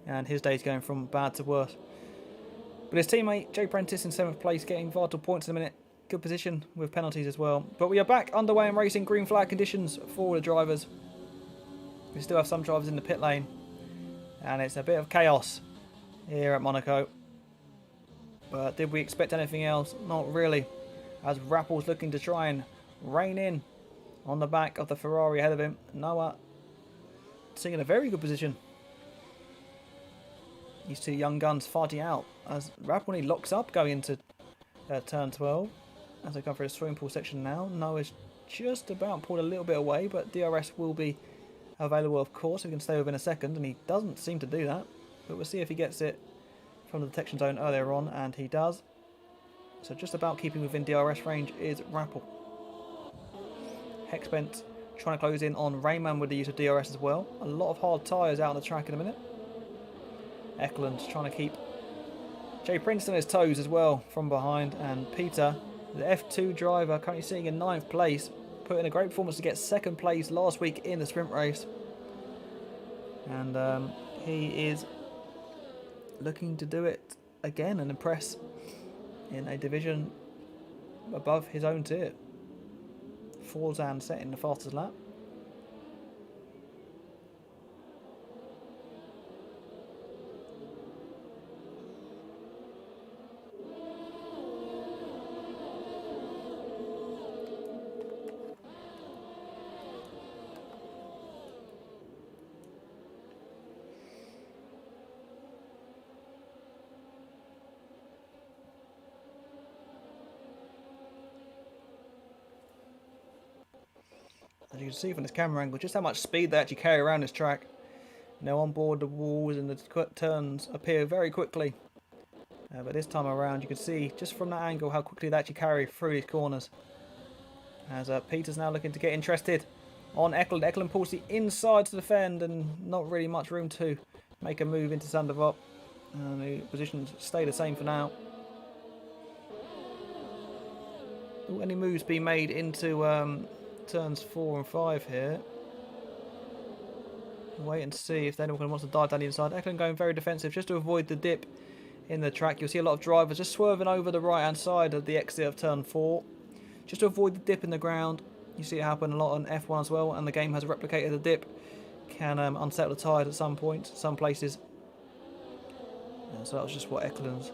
Speaker 1: and his day's going from bad to worse. But his teammate Jay Prentice in 7th place, getting vital points in a minute. Good position with penalties as well. But we are back underway in racing, green flag conditions for the drivers. We still have some drivers in the pit lane. And it's a bit of chaos here at Monaco. But did we expect anything else? Not really. As Rappel's looking to try and rein in on the back of the Ferrari ahead of him. Noah sitting in a very good position. These 2 young guns fighting out. As Rappel locks up going into turn 12. As they come through the swimming pool section now. Noah's just about pulled a little bit away. But DRS will be available, of course, if he can stay within a second, and he doesn't seem to do that, but we'll see if he gets it from the detection zone earlier on, and he does. So just about keeping within DRS range is Rappel. Hexbent trying to close in on Rayman with the use of DRS as well. A lot of hard tyres out on the track in a minute. Eklund trying to keep Jay Prince on his toes as well from behind, and Peter, the F2 driver, currently sitting in 9th place, put in a great performance to get 2nd place last week in the sprint race. And he is looking to do it again and impress in a division above his own tier. Forzan setting the fastest lap. As you can see from this camera angle, just how much speed they actually carry around this track. Now on board, the walls and the turns appear very quickly. But this time around, you can see just from that angle how quickly they actually carry through these corners. As Peter's now looking to get interested on Eklund. Eklund pulls the inside to defend and not really much room to make a move into Sandoval. And the positions stay the same for now. Will any moves be made into turns 4 and 5 here? Wait and see if anyone wants to dive down the inside. Eklund going very defensive just to avoid the dip in the track. You'll see a lot of drivers just swerving over the right hand side of the exit of turn 4 just to avoid the dip in the ground. You see it happen a lot on F1 as well, and the game has replicated the dip. Can unsettle the tyres at some points, some places. And so that was just what Eklund's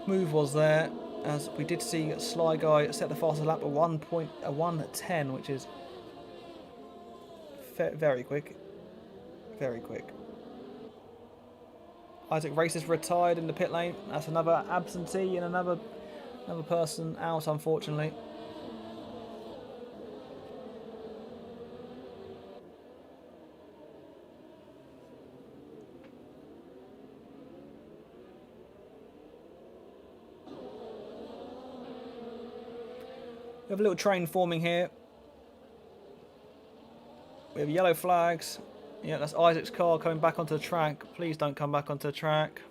Speaker 1: move was there. As we did see Sly Guy set the fastest lap at 1:10, which is very quick. Very quick. Isaac Races retired in the pit lane. That's another absentee and another person out, unfortunately. We have a little train forming here. We have yellow flags. Yeah, that's Isaac's car coming back onto the track. Please don't come back onto the track.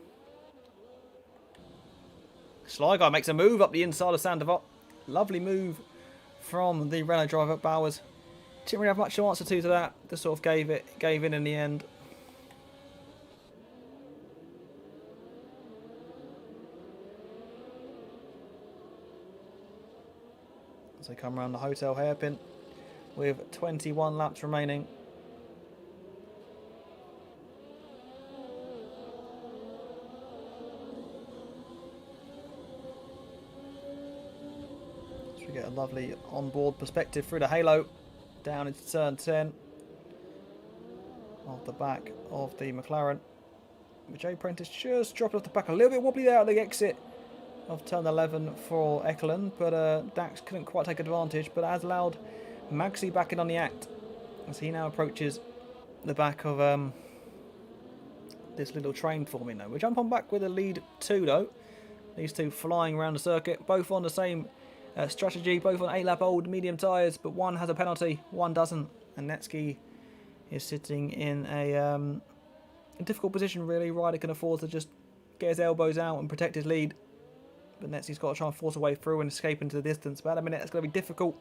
Speaker 1: Sly Guy makes a move up the inside of Sandoval. Lovely move from the Renault driver, Bowers. Didn't really have much to answer to that. Just sort of gave in the end. As they come around the hotel hairpin with 21 laps remaining. So we get a lovely onboard perspective through the halo down into turn 10 off the back of the McLaren. Jay Prentice just dropped off the back, a little bit wobbly there at the exit of turn 11 for Eklund, but Dax couldn't quite take advantage, but has allowed Maxi back in on the act as he now approaches the back of this little train forming though. We'll jump on back with a lead 2 though. These two flying around the circuit, both on the same strategy, both on 8 lap old medium tyres, but one has a penalty, one doesn't, and Netsky is sitting in a difficult position really. Ryder can afford to just get his elbows out and protect his lead. But Netsy's got to try and force a way through and escape into the distance. About a minute, it's going to be difficult.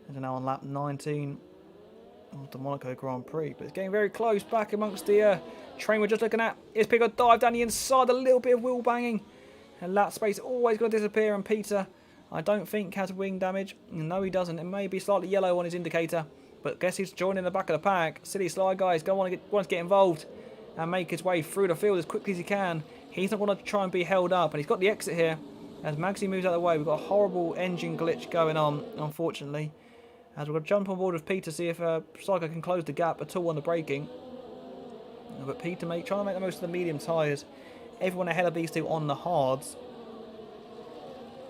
Speaker 1: And they're now on lap 19 of the Monaco Grand Prix. But it's getting very close back amongst the train we're just looking at. Here's Pico dive down the inside, a little bit of wheel banging. And lap space always going to disappear. And Peter, I don't think, has wing damage. No, he doesn't. It may be slightly yellow on his indicator. But guess he's joining the back of the pack. Silly Sly Guy is going to want to get involved and make his way through the field as quickly as he can. He's not going to try and be held up. And he's got the exit here. As Maxi moves out of the way, we've got a horrible engine glitch going on, unfortunately. As we're going to jump on board with Peter, see if Sligo can close the gap at all on the braking. But Peter trying to make the most of the medium tyres. Everyone ahead of these two on the hards.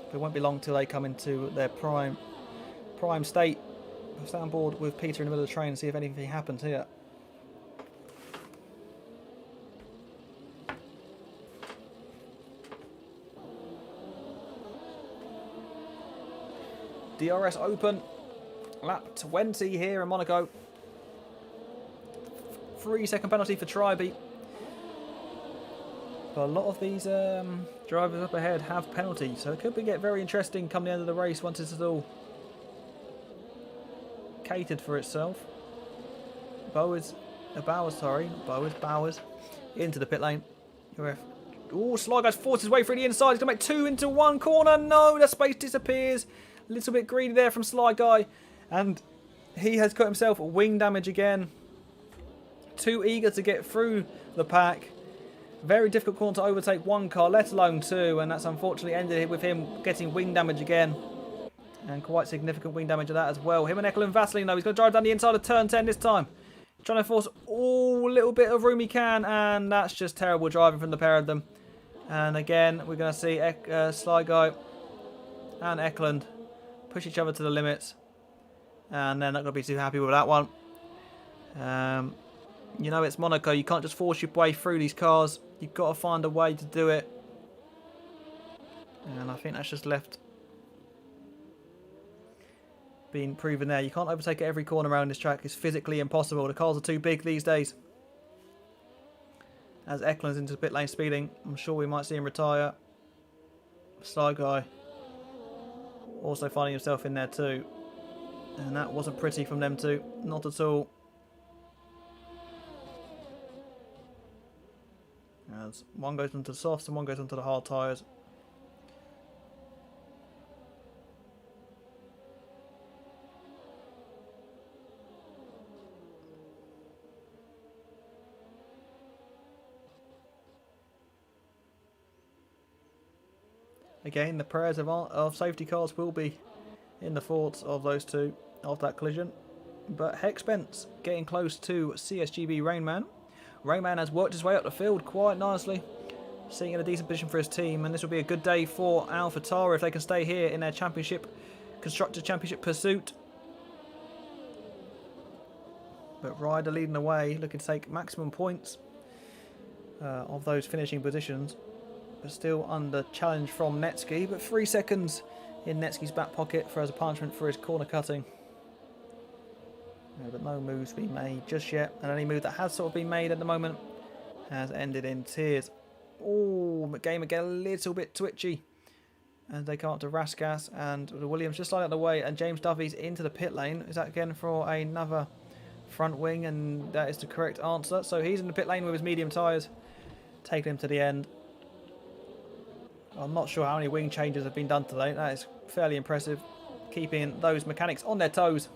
Speaker 1: But it won't be long till they come into their prime state. We'll stay on board with Peter in the middle of the train and see if anything happens here. DRS open, lap 20 here in Monaco. 3-second penalty for Tribe. But a lot of these drivers up ahead have penalties, so it could get very interesting come the end of the race once it's all catered for itself. Bowers into the pit lane. Oh, Sly Guy's forced his way through the inside. He's going to make 2 into 1 corner. No, the space disappears. A little bit greedy there from Sly Guy. And he has got himself wing damage again. Too eager to get through the pack. Very difficult corner to overtake one car, let alone two. And that's unfortunately ended with him getting wing damage again. And quite significant wing damage of that as well. Him and Eklund Vaseline though. He's going to drive down the inside of turn 10 this time. Trying to force all little bit of room he can. And that's just terrible driving from the pair of them. And again, we're going to see Sly Guy and Eklund push each other to the limits, and they're not going to be too happy with that one. You know it's Monaco. You can't just force your way through these cars. You've got to find a way to do it. And I think that's just left being proven there. You can't overtake at every corner around this track. It's physically impossible. The cars are too big these days. As Eklund's into the pit lane speeding, I'm sure we might see him retire. Sly Guy also finding himself in there too. And that wasn't pretty from them two. Not at all. As one goes into the softs and one goes into the hard tyres. Again, the prayers of safety cars will be in the thoughts of those two after that collision. But Hexpence getting close to CSGB Rainman. Rainman has worked his way up the field quite nicely, sitting in a decent position for his team, and this will be a good day for AlphaTauri if they can stay here in their championship, Constructors' Championship pursuit. But Ryder leading the way, looking to take maximum points of those finishing positions. But still under challenge from Netsky, but 3 seconds in Netsky's back pocket as a punishment for his corner cutting. But no moves being made just yet, and any move that has sort of been made at the moment has ended in tears. Oh, the game again a little bit twitchy as they come up to Raskas and Williams just slide out of the way, and James Duffy's into the pit lane. Is that again for another front wing? And that is the correct answer. So he's in the pit lane with his medium tyres, taking him to the end. I'm not sure how many wing changes have been done today. That is fairly impressive, keeping those mechanics on their toes.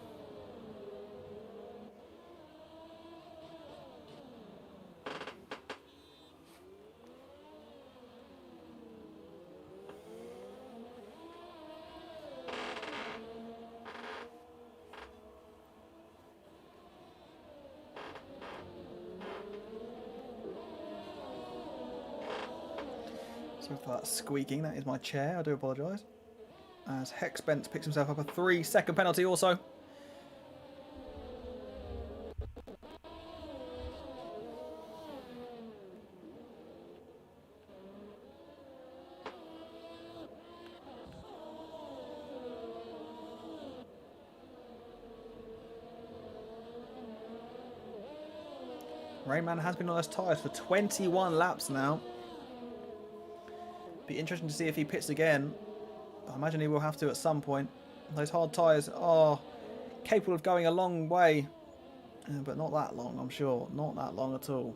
Speaker 1: For that squeaking, that is my chair, I do apologise. As Hexpence picks himself up a 3-second penalty also. Rainman has been on those tyres for 21 laps now. Be interesting to see if he pits again. I imagine he will have to at some point. Those hard tyres are capable of going a long way, but not that long, I'm sure. Not that long at all.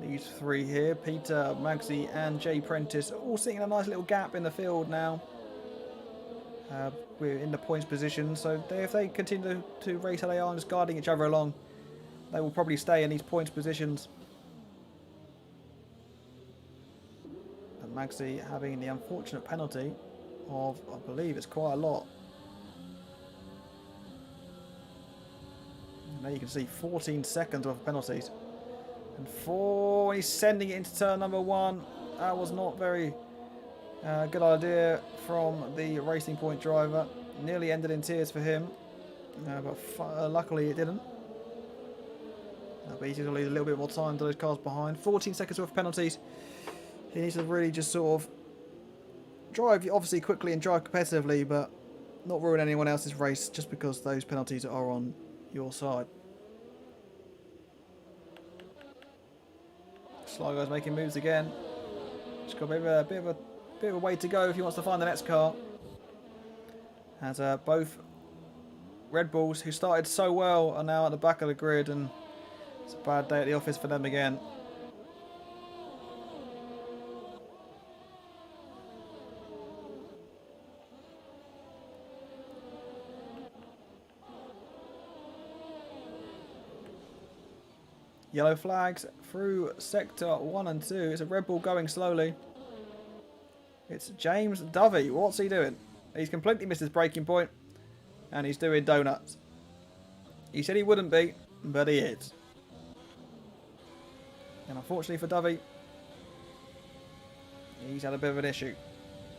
Speaker 1: These three here, Peter, Magsy and Jay Prentice, all sitting in a nice little gap in the field now. We're in the points position, so if they continue to race how they are and just guarding each other along, they will probably stay in these points positions. And Magsy having the unfortunate penalty of, I believe it's quite a lot. And there you can see 14 seconds worth of penalties. And 4, he's sending it into turn number 1. That was not very good idea from the Racing Point driver. Nearly ended in tears for him, but luckily it didn't. But he's going to lose a little bit more time to those cars behind. 14 seconds worth of penalties. He needs to really just sort of drive, obviously quickly and drive competitively, but not ruin anyone else's race just because those penalties are on your side. Sly Guy's making moves again. Just got a bit of a way to go if he wants to find the next car. As both Red Bulls, who started so well, are now at the back of the grid, and it's a bad day at the office for them again. Yellow flags through sector 1 and 2. It's a Red Bull going slowly. It's James Dovey. What's he doing? He's completely missed his braking point. And he's doing donuts. He said he wouldn't be, but he is. And unfortunately for Dovey, he's had a bit of an issue.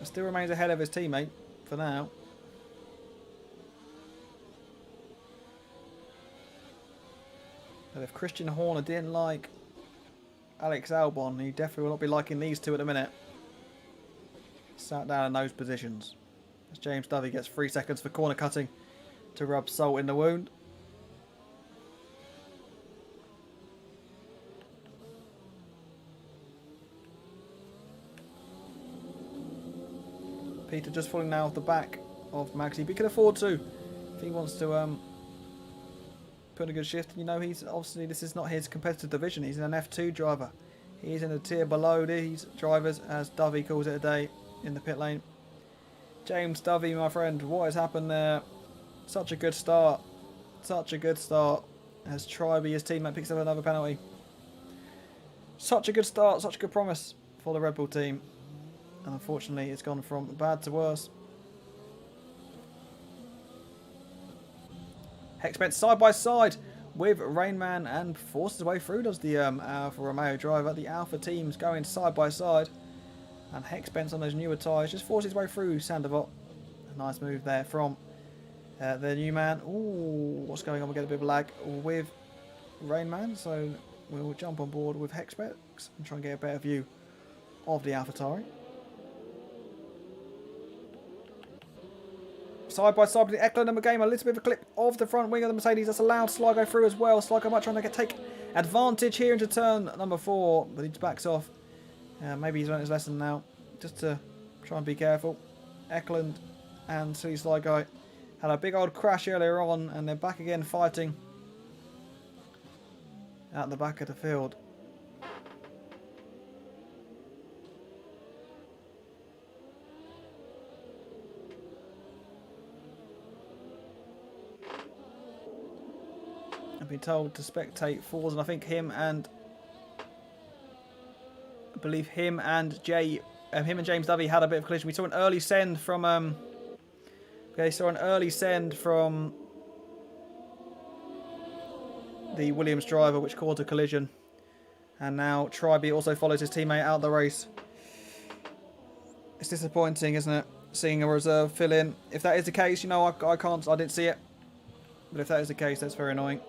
Speaker 1: But still remains ahead of his teammate for now. But if Christian Horner didn't like Alex Albon, he definitely will not be liking these two at the minute. Sat down in those positions. As James Dovey gets 3 seconds for corner cutting to rub salt in the wound. Peter just falling now off the back of Maxi, but he can afford to if he wants to put in a good shift. You know, he's obviously, this is not his competitive division. He's an F2 driver. He's in a tier below these drivers, as Dovey calls it a day in the pit lane. James Dovey, my friend, what has happened there? Such a good start. Such a good start. As Tribe, his teammate, picks up another penalty. Such a good start, such a good promise for the Red Bull team. And unfortunately, it's gone from bad to worse. Hexpence side by side with Rainman and forces his way through, does the Alfa Romeo driver. The Alfa team's going side by side. And Hexpence on those newer tyres just forces his way through Sandoval. A nice move there from the new man. Ooh, what's going on? We get a bit of lag with Rainman. So we'll jump on board with Hexpence and try and get a better view of the AlphaTauri. Side by side with the Eklund and Magema, a little bit of a clip of the front wing of the Mercedes. That's allowed Sligo through as well. Sligo might try and take advantage here into turn number 4, but he backs off. Maybe he's learned his lesson now, just to try and be careful. Eklund and Sligo had a big old crash earlier on, and they're back again fighting at the back of the field. I've been told to spectate Forza, and I think him and James Dovey had a bit of collision. We saw an early send from the Williams driver, which caused a collision. And now Tribe also follows his teammate out of the race. It's disappointing, isn't it? Seeing a reserve fill in. If that is the case, you know, I didn't see it. But if that is the case, that's very annoying.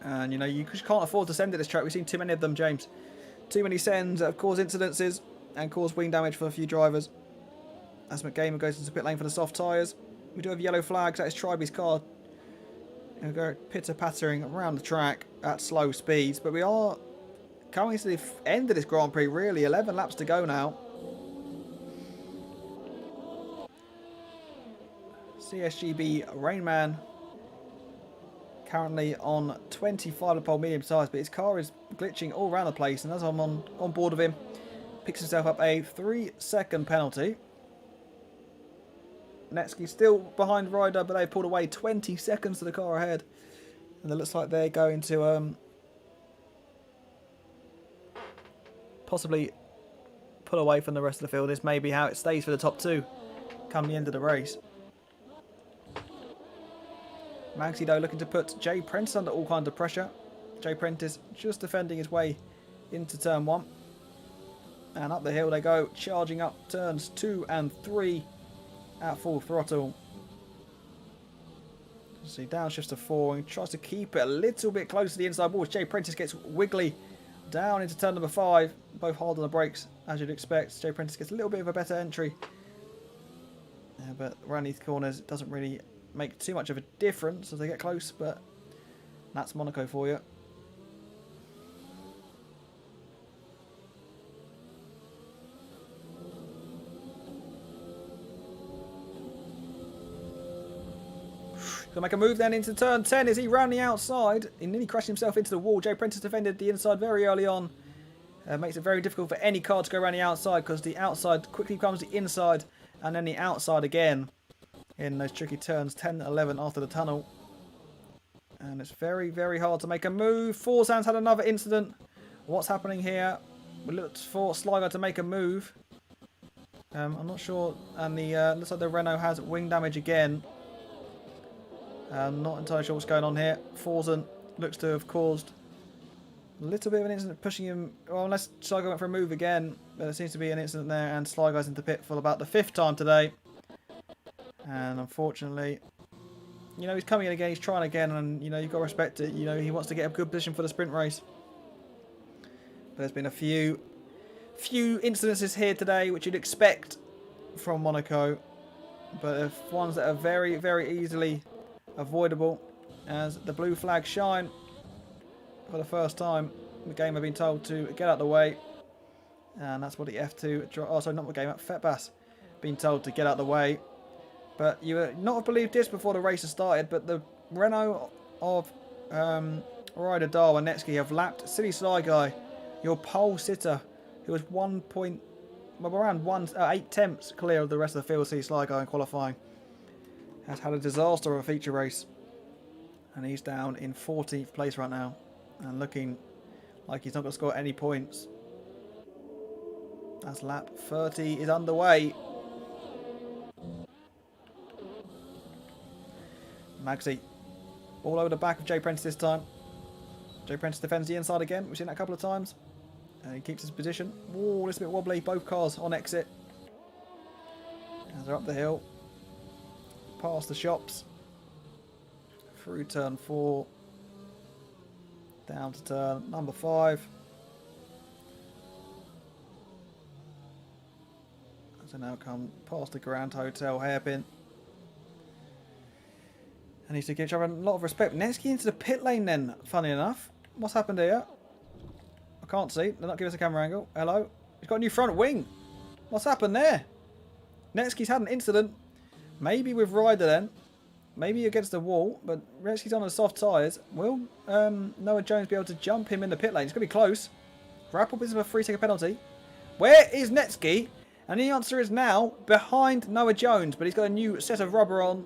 Speaker 1: And, you know, you just can't afford to send at this track. We've seen too many of them, James. Too many sends that have caused incidences and caused wing damage for a few drivers. As McGamer goes into pit lane for the soft tyres. We do have yellow flags. That is Tribe's car. And we go pitter-pattering around the track at slow speeds. But we are coming to the end of this Grand Prix, really. 11 laps to go now. CSGB Rainman currently on 25 pole medium size, but his car is glitching all around the place, and as I'm on board with him, picks himself up a 3-second penalty. Netsky still behind Ryder, but they pulled away 20 seconds to the car ahead, and it looks like they're going to possibly pull away from the rest of the field. This may be how it stays for the top 2 come the end of the race. Maxi, though, looking to put Jay Prentice under all kinds of pressure. Jay Prentice just defending his way into turn 1. And up the hill they go, charging up turns 2 and 3 at full throttle. See, downshifts to 4 and tries to keep it a little bit close to the inside wall. Jay Prentice gets wiggly down into turn number 5. Both hard on the brakes, as you'd expect. Jay Prentice gets a little bit of a better entry. But around these corners, it doesn't really make too much of a difference as they get close, but that's Monaco for you. Gonna make a move then into turn 10. Is he round the outside? He nearly crashed himself into the wall. Jay Prentice defended the inside very early on. Makes it very difficult for any car to go around the outside, because the outside quickly becomes the inside and then the outside again in those tricky turns 10 and 11 after the tunnel. And it's very, very hard to make a move. Forzan's had another incident. What's happening here? We looked for Sligo to make a move. I'm not sure. And the looks like the Renault has wing damage again. Not entirely sure what's going on here. Forzan looks to have caused a little bit of an incident pushing him. Well, unless Sligo went for a move again. But there seems to be an incident there. And Sligo's into pit for about the 5th time today. And unfortunately, you know, he's coming in again. He's trying again. And, you know, you've got to respect it. You know, he wants to get a good position for the sprint race. But there's been a few incidences here today which you'd expect from Monaco. But ones that are very, very easily avoidable, as the blue flags shine for the first time. The game have been told to get out of the way, and that's what the F2, oh sorry, not the game, Fetbas been told to get out of the way. But you would not have believed this before the race has started, but the Renault of Ryder Darwin-Netsky have lapped City Sligo, your pole sitter, who was around 8 tenths clear of the rest of the field. City Sligo in qualifying has had a disaster of a feature race, and he's down in 14th place right now and looking like he's not going to score any points as lap 30 is underway. Magsy all over the back of Jay Prentice this time. Jay Prentice defends the inside again. We've seen that a couple of times. And he keeps his position. Whoa, it's a bit wobbly. Both cars on exit. As they're up the hill. Past the shops. Through turn 4. Down to turn number 5. As they now come past the Grand Hotel hairpin. And he's to give each other a lot of respect. Netsky into the pit lane then, funny enough. What's happened here? I can't see. They're not giving us a camera angle. Hello? He's got a new front wing. What's happened there? Netsky's had an incident. Maybe with Ryder then. Maybe against the wall. But Netsky's on the soft tyres. Will Noah Jones be able to jump him in the pit lane? It's going to be close. Rappel is a 3-second penalty. Where is Netsky? And the answer is now behind Noah Jones. But he's got a new set of rubber on.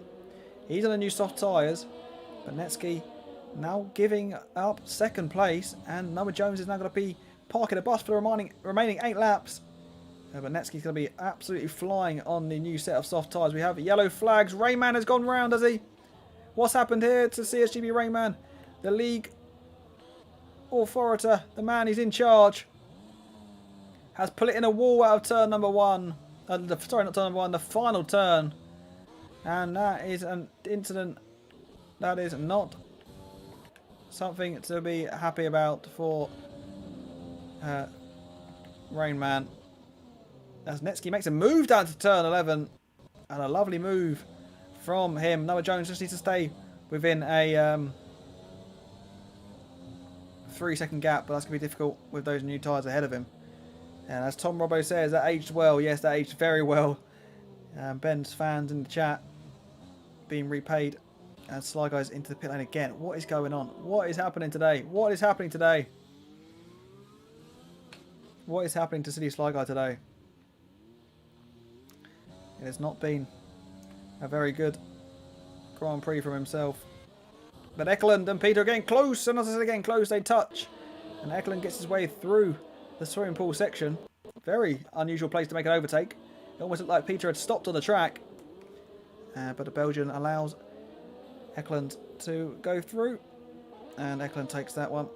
Speaker 1: He's on the new soft tyres. But Netsky now giving up 2nd place. And Noah Jones is now going to be parking the bus for the remaining 8 laps. But Netsky's going to be absolutely flying on the new set of soft tyres. We have yellow flags. Rayman has gone round, has he? What's happened here to CSGB Rayman? The league authority, the man who's in charge, has put it in a wall out of turn number 1. Sorry, not turn number 1, the final turn. And that is an incident that is not something to be happy about for Rainman. As Netsky makes a move down to turn 11. And a lovely move from him. Noah Jones just needs to stay within a 3-second gap. But that's going to be difficult with those new tyres ahead of him. And as Tom Robbo says, that aged well. Yes, that aged very well. Ben's fans in the chat being repaid. And Sligo's into the pit lane again. What is going on? What is happening today? What is happening today? What is happening to City Sligo today? It has not been a very good Grand Prix from himself. But Eklund and Peter are getting close. And as I said, getting close, they touch. And Eklund gets his way through the swimming pool section. Very unusual place to make an overtake. It almost looked like Peter had stopped on the track. But the Belgian allows Eklund to go through. And Eklund takes that one.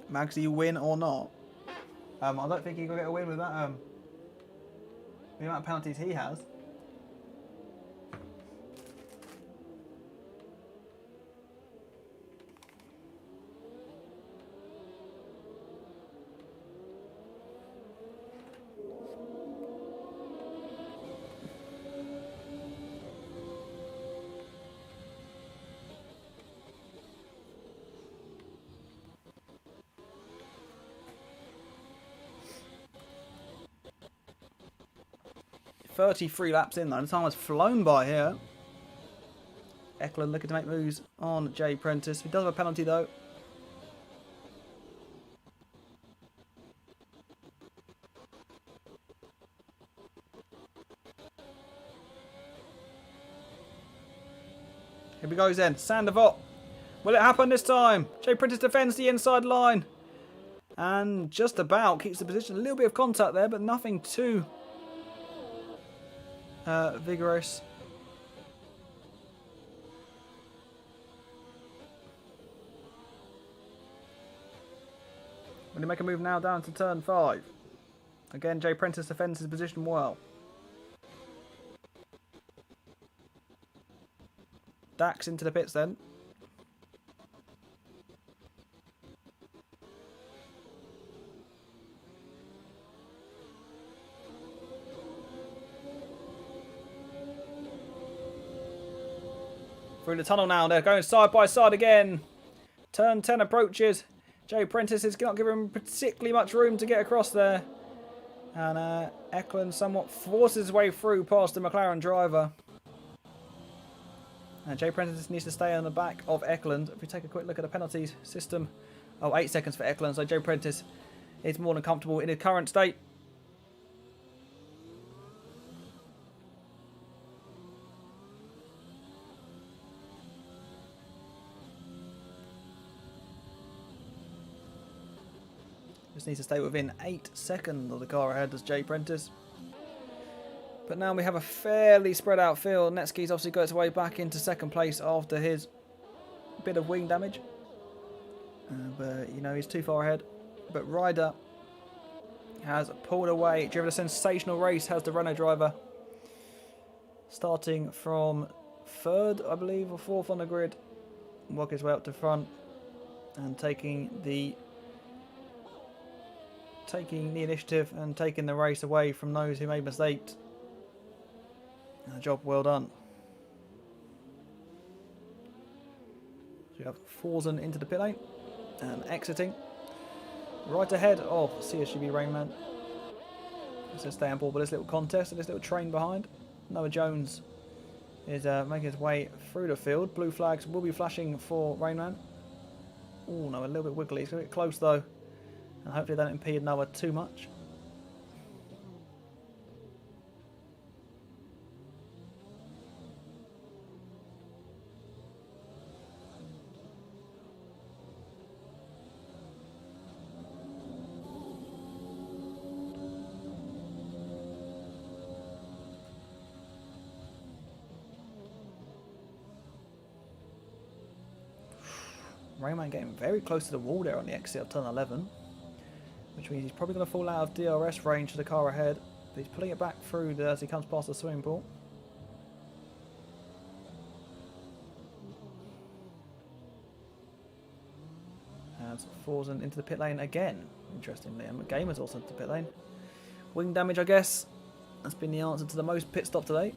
Speaker 1: Magsy win or not? I don't think he's going to get a win with that. The amount of penalties he has. 33 laps in though. The time has flown by here. Eklund looking to make moves on Jay Prentice. He does have a penalty though. Here we go then. Sandoval. Will it happen this time? Jay Prentice defends the inside line. And just about keeps the position. A little bit of contact there, but nothing too vigorous. Will he make a move now down to turn 5? Again, Jay Prentice defends his position well. Dax into the pits then. Through the tunnel now, they're going side by side again. Turn 10 approaches. Jay Prentice is not giving him particularly much room to get across there. And Eklund somewhat forces his way through past the McLaren driver. And Jay Prentice needs to stay on the back of Eklund. If we take a quick look at the penalties system. Oh, 8 seconds for Eklund. So Jay Prentice is more than comfortable in his current state. Just needs to stay within 8 seconds of the car ahead as Jay Prentice. But now we have a fairly spread out field. Netsky's obviously got his way back into second place after his bit of wing damage. But, you know, he's too far ahead. But Ryder has pulled away. Driven a sensational race, has the Renault driver. Starting from 3rd, I believe, or 4th on the grid. Work his way up to front. And taking the initiative and taking the race away from those who made mistakes. A job well done. So you have Forsen into the pit lane and exiting right ahead of CSGB Rainman. Let's stay on board with this little contest and this little train behind. Noah Jones is making his way through the field. Blue flags will be flashing for Rainman. Oh no, a little bit wiggly. It's a bit close though. And hopefully they don't impede Noah too much. Rayman getting very close to the wall there on the exit of turn 11. Which means he's probably going to fall out of DRS range to the car ahead. But he's pulling it back through as he comes past the swimming pool. And Forsen into the pit lane again, interestingly. And Gamer's also into the pit lane. Wing damage, I guess. That's been the answer to the most pit stop today.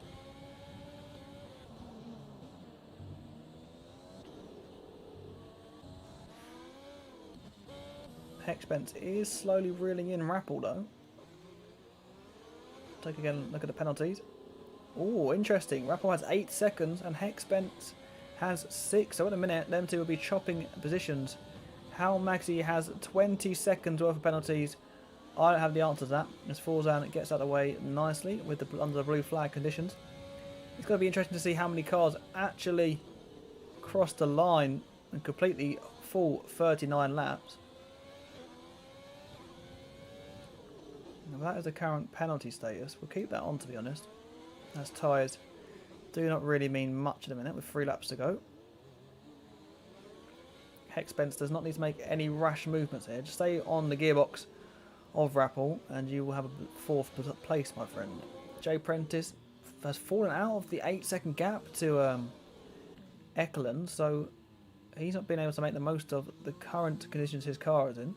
Speaker 1: Hexbent is slowly reeling in Rappel though. Take again a look at the penalties. Oh, interesting. Rappel has 8 seconds and Hexbent has 6. So in a minute, them two will be chopping positions. Hal Maxey has 20 seconds worth of penalties. I don't have the answer to that. As Forzan gets out of the way nicely with the under the blue flag conditions. It's going to be interesting to see how many cars actually cross the line and completely full 39 laps. Now that is the current penalty status. We'll keep that on, to be honest. As tyres do not really mean much at the minute with 3 laps to go. Hexbent does not need to make any rash movements here. Just stay on the gearbox of Rappel and you will have a 4th place, my friend. Jay Prentice has fallen out of the 8-second gap to Eklund, so he's not been able to make the most of the current conditions his car is in.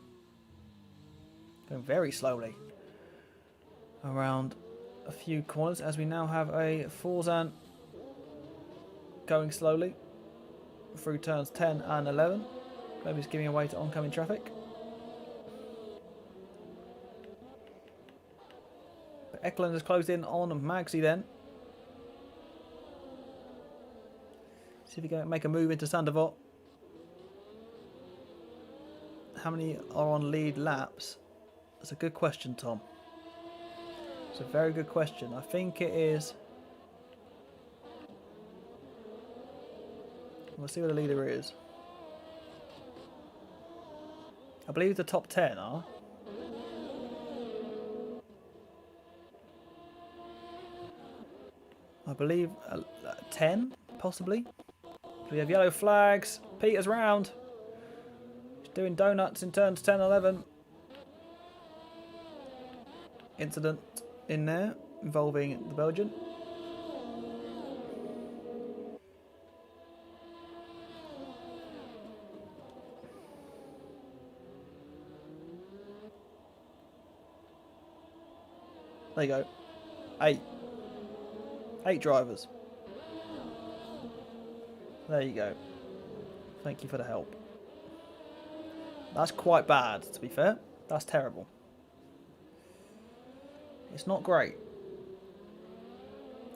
Speaker 1: Going very slowly around a few corners as we now have a Forzan going slowly through turns 10 and 11. Maybe he's giving away to oncoming traffic. But Eklund has closed in on Magsy then. See if he can make a move into Sandevot. How many are on lead laps? That's a good question, Tom. It's a very good question. I think it is... We'll see what the leader is. I believe the top 10 are. I believe 10, possibly. We have yellow flags. Peter's round. He's doing donuts in turns 10 and 11. Incident in there involving the Belgian. There you go. 8. 8 drivers. There you go. Thank you for the help. That's quite bad, to be fair. That's terrible. It's not great.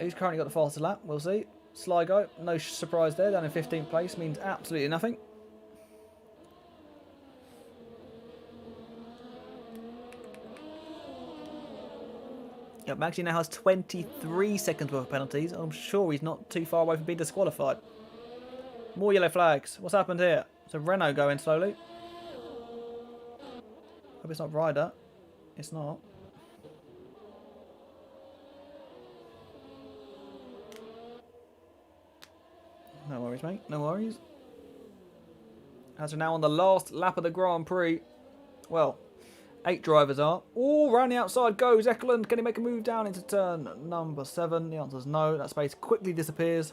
Speaker 1: Who's currently got the fastest lap? We'll see. Sligo, no surprise there. Down in 15th place means absolutely nothing. Yep, Magsy now has 23 seconds worth of penalties. I'm sure he's not too far away from being disqualified. More yellow flags. What's happened here? It's a Renault going slowly. Hope it's not Ryder. It's not. No worries, mate. No worries. As we're now on the last lap of the Grand Prix. Well, 8 drivers are. Oh, round the outside goes Eklund. Can he make a move down into turn number 7? The answer is no. That space quickly disappears.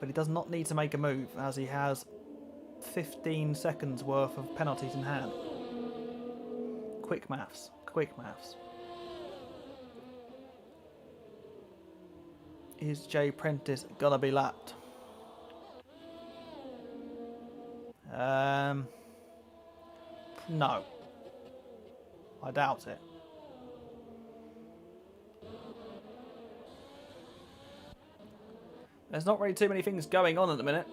Speaker 1: But he does not need to make a move as he has 15 seconds worth of penalties in hand. Quick maths. Quick maths. Is Jay Prentice gonna be lapped? No. I doubt it. There's not really too many things going on at the minute.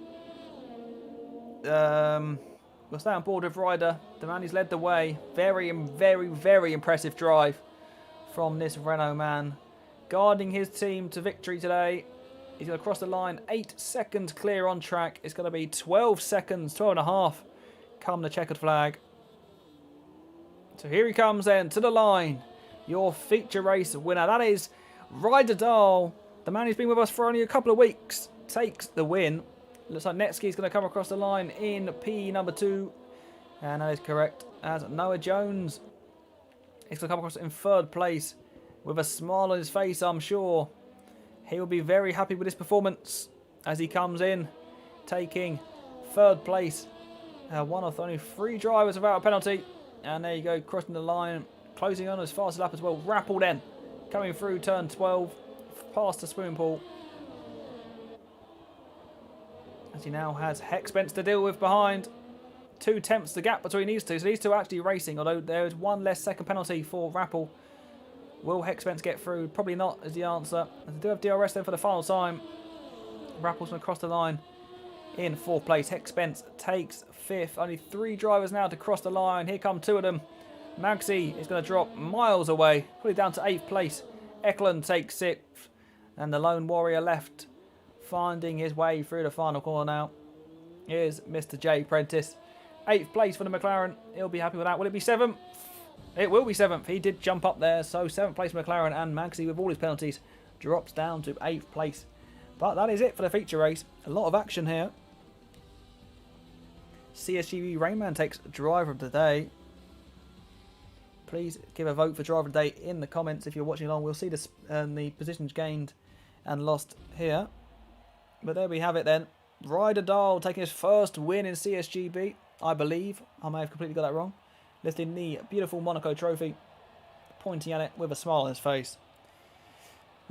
Speaker 1: We'll stay on board with Ryder. The man who's led the way. Very, very impressive drive from this Renault man. Guarding his team to victory today. He's going to cross the line. 8 seconds clear on track. It's going to be 12 seconds, 12 and a half. Come the checkered flag. So here he comes then to the line. Your feature race winner. That is Ryder Dahl. The man who's been with us for only a couple of weeks takes the win. Looks like Netsky's going to come across the line in P number 2. And that is correct. As Noah Jones is going to come across in 3rd place. With a smile on his face, I'm sure. He will be very happy with this performance as he comes in, taking 3rd place. One of only 3 drivers without a penalty. And there you go, crossing the line, closing on as fast a lap as well. Rappel then, coming through turn 12, past the swimming pool. As he now has Hexpence to deal with behind. 2 tenths the gap between these two. So these two are actually racing, although there is 1 less second penalty for Rappel. Will Hexpence get through? Probably not is the answer. As they do have DRS then for the final time. Rappel's going to cross the line in 4th place. Hexpence takes 5th. Only 3 drivers now to cross the line. Here come 2 of them. Magsy is going to drop miles away. Put it down to 8th place. Eklund takes 6th. And the lone warrior left, finding his way through the final corner now, is Mr. Jay Prentice. 8th place for the McLaren. He'll be happy with that. Will it be 7th? It will be 7th. He did jump up there. So 7th place McLaren, and Magsy, with all his penalties, drops down to 8th place. But that is it for the feature race. A lot of action here. CSGB Rainman takes driver of the day. Please give a vote for driver of the day in the comments if you're watching along. We'll see the positions gained and lost here. But there we have it then. Ryder Dahl taking his first win in CSGB, I believe. I may have completely got that wrong. Lifting the beautiful Monaco trophy, pointing at it with a smile on his face.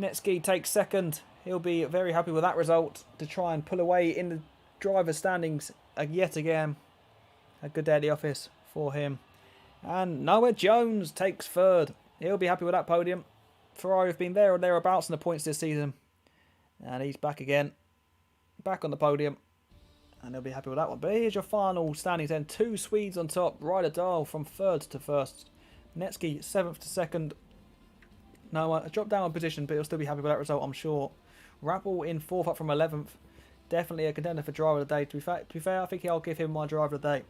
Speaker 1: Netsky takes 2nd. He'll be very happy with that result to try and pull away in the driver's standings yet again. A good day at the office for him. And Noah Jones takes 3rd. He'll be happy with that podium. Ferrari have been there or thereabouts in the points this season. And he's back again. Back on the podium. And he'll be happy with that one. But here's your final standings then. 2 Swedes on top. Ryder Dahl from 3rd to 1st. Netsky 7th to 2nd. No, a drop down position, but he'll still be happy with that result, I'm sure. Rappel in 4th up from 11th. Definitely a contender for driver of the day. To be fair, I think I'll give him my driver of the day.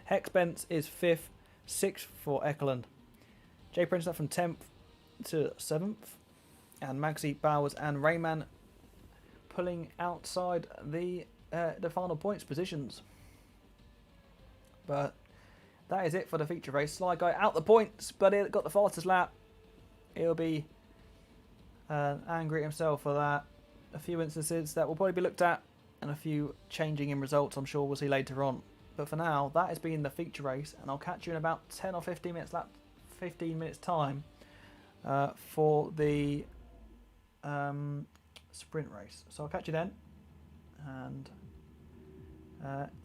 Speaker 1: Hex Bentz is 5th. 6th for Eckeland. Jay Prince up from 10th to 7th. And Maxi Bowers and Rayman pulling outside the final points positions. But that is it for the feature race. Sly Guy out the points, but he got the fastest lap. He'll be angry at himself for that. A few instances that will probably be looked at, and a few changing in results I'm sure we'll see later on. But for now, that has been the feature race, and I'll catch you in about 10 or 15 minutes time for the sprint race. So I'll catch you then, and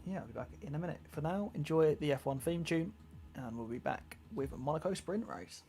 Speaker 1: yeah, I'll be back in a minute. For now, enjoy the F1 theme tune, and we'll be back with a Monaco sprint race.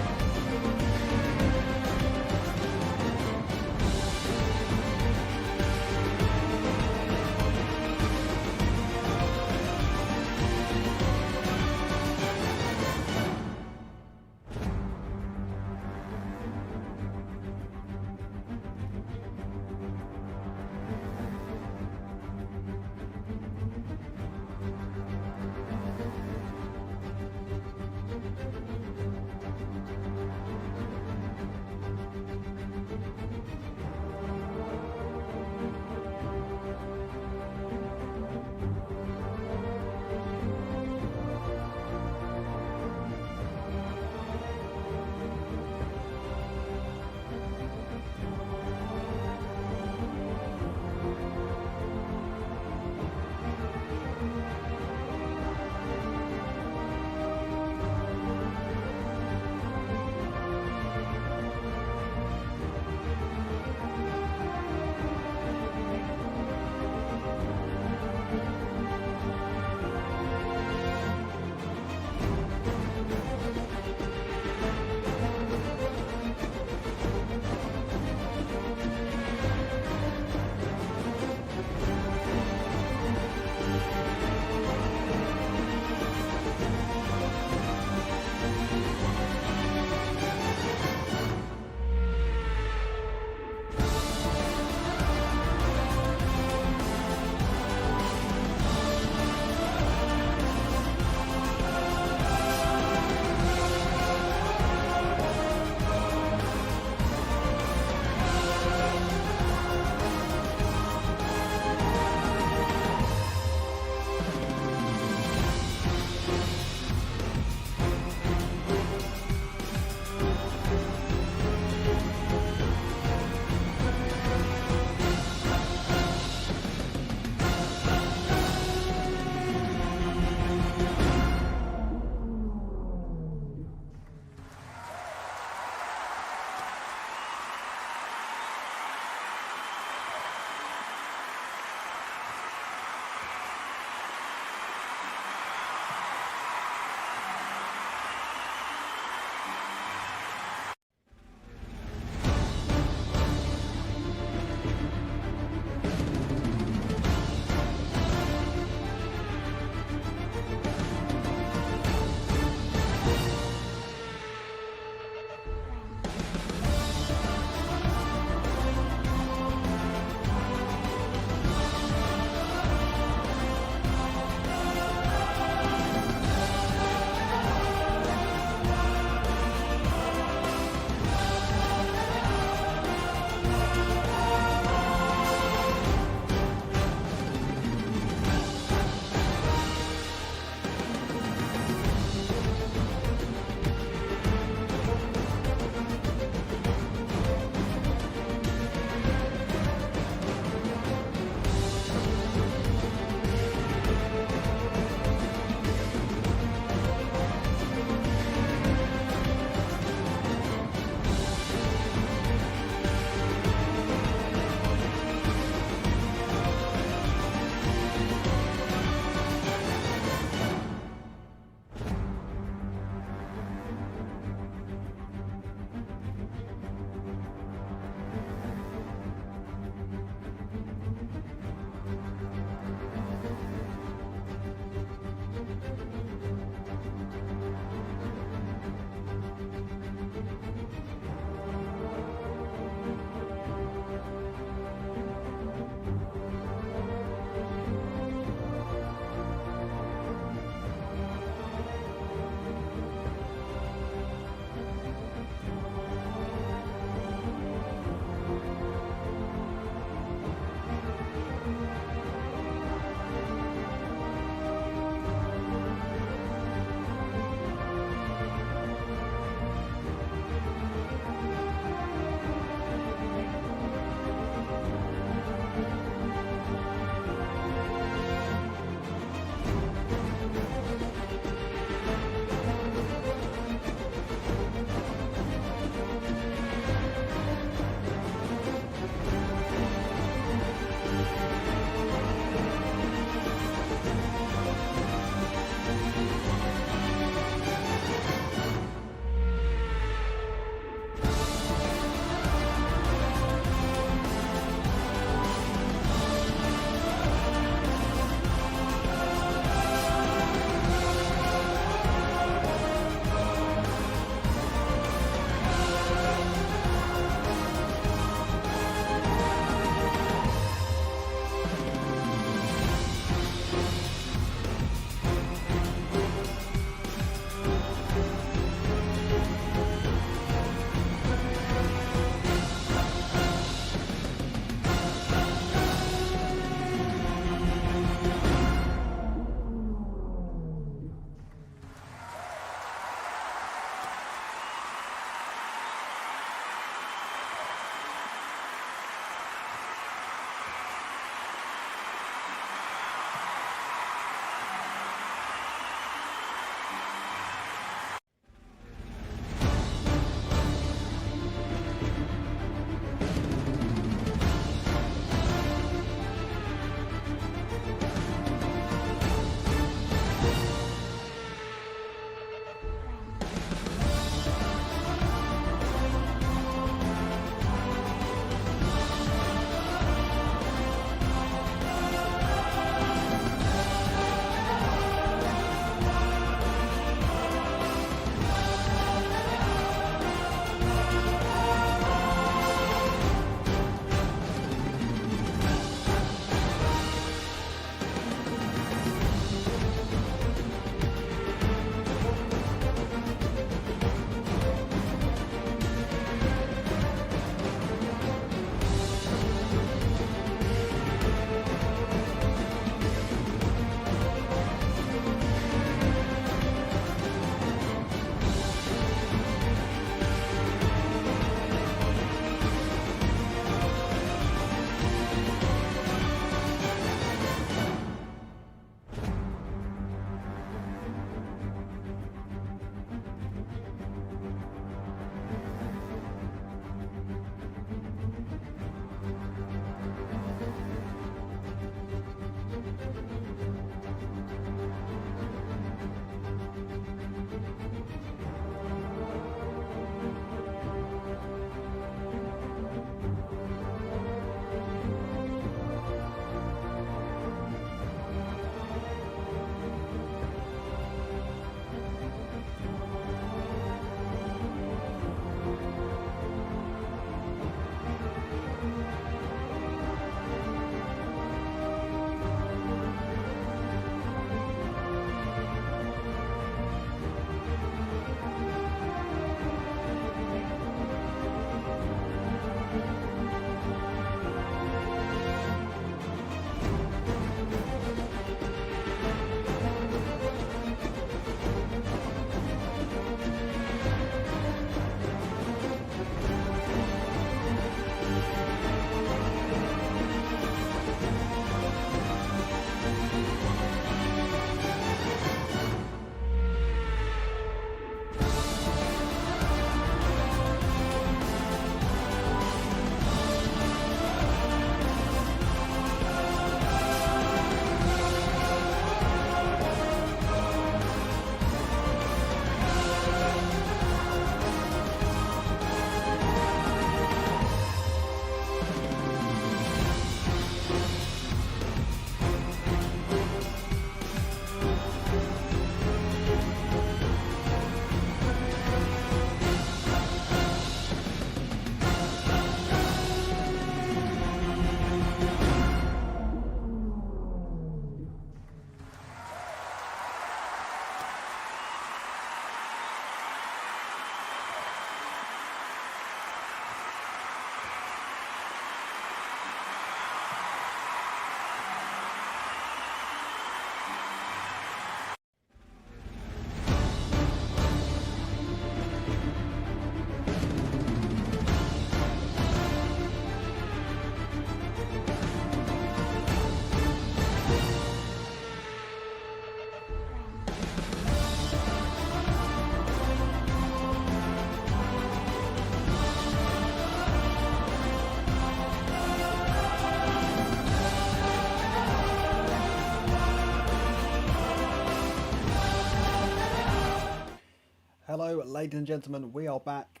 Speaker 1: So, ladies and gentlemen, we are back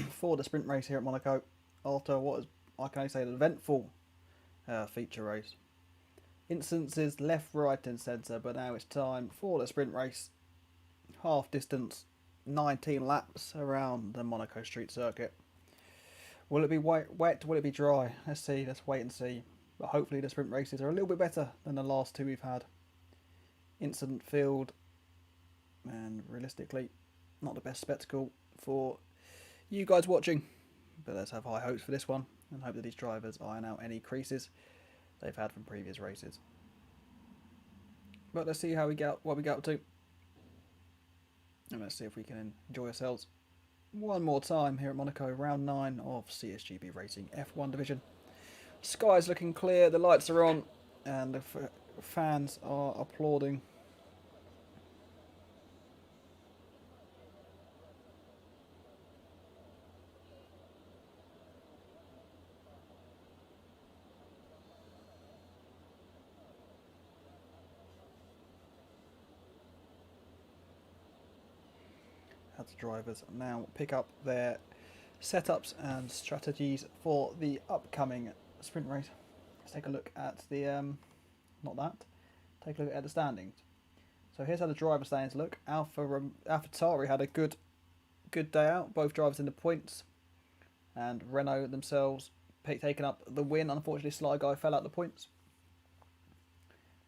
Speaker 1: for the sprint race here at Monaco after what is, I can only say, an eventful feature race. Instances left, right, and centre, but now it's time for the sprint race. Half distance, 19 laps around the Monaco street circuit. Will it be wet? Will it be dry? Let's see. Let's wait and see. But hopefully, the sprint races are a little bit better than the last two we've had. Incident field, and realistically, not the best spectacle for you guys watching, but let's have high hopes for this one and hope that these drivers iron out any creases they've had from previous races. But let's see how we get what we get up to, and let's see if we can enjoy ourselves one more time here at Monaco, round 9 of CSGB Racing F1 division. Sky's looking clear, the lights are on, and the fans are applauding. As the drivers now pick up their setups and strategies for the upcoming sprint race. Let's take a look at the take a look at the standings. So here's how the driver standings look. AlphaTauri had a good day out, both drivers in the points, and Renault themselves taking up the win. Unfortunately, Sly Guy fell out the points,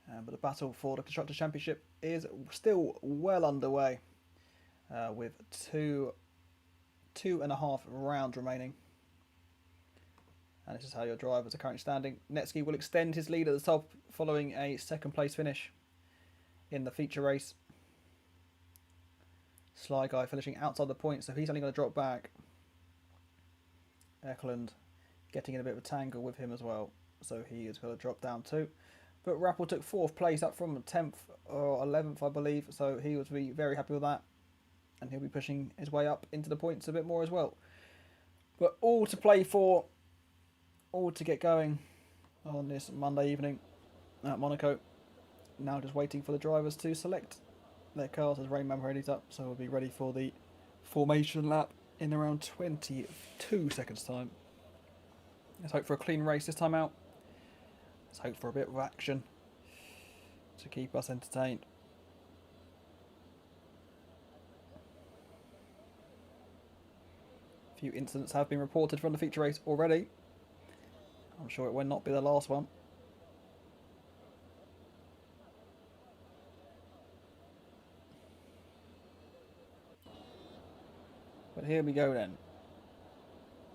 Speaker 1: but the battle for the Constructors' Championship is still well underway. With two and a half rounds remaining. And this is how your drivers are currently standing. Netsky will extend his lead at the top following a second place finish in the feature race. Sly Guy finishing outside the points, so he's only going to drop back. Eklund getting in a bit of a tangle with him as well, so he is going to drop down too. But Rappel took 4th place up from 10th or 11th, I believe, so he would be very happy with that. And he'll be pushing his way up into the points a bit more as well. But all to play for, all to get going on this Monday evening at Monaco. Now just waiting for the drivers to select their cars as Rainman readies up. So we'll be ready for the formation lap in around 22 seconds time. Let's hope for a clean race this time out. Let's hope for a bit of action to keep us entertained. Few incidents have been reported from the feature race already. I'm sure it will not be the last one. But here we go then.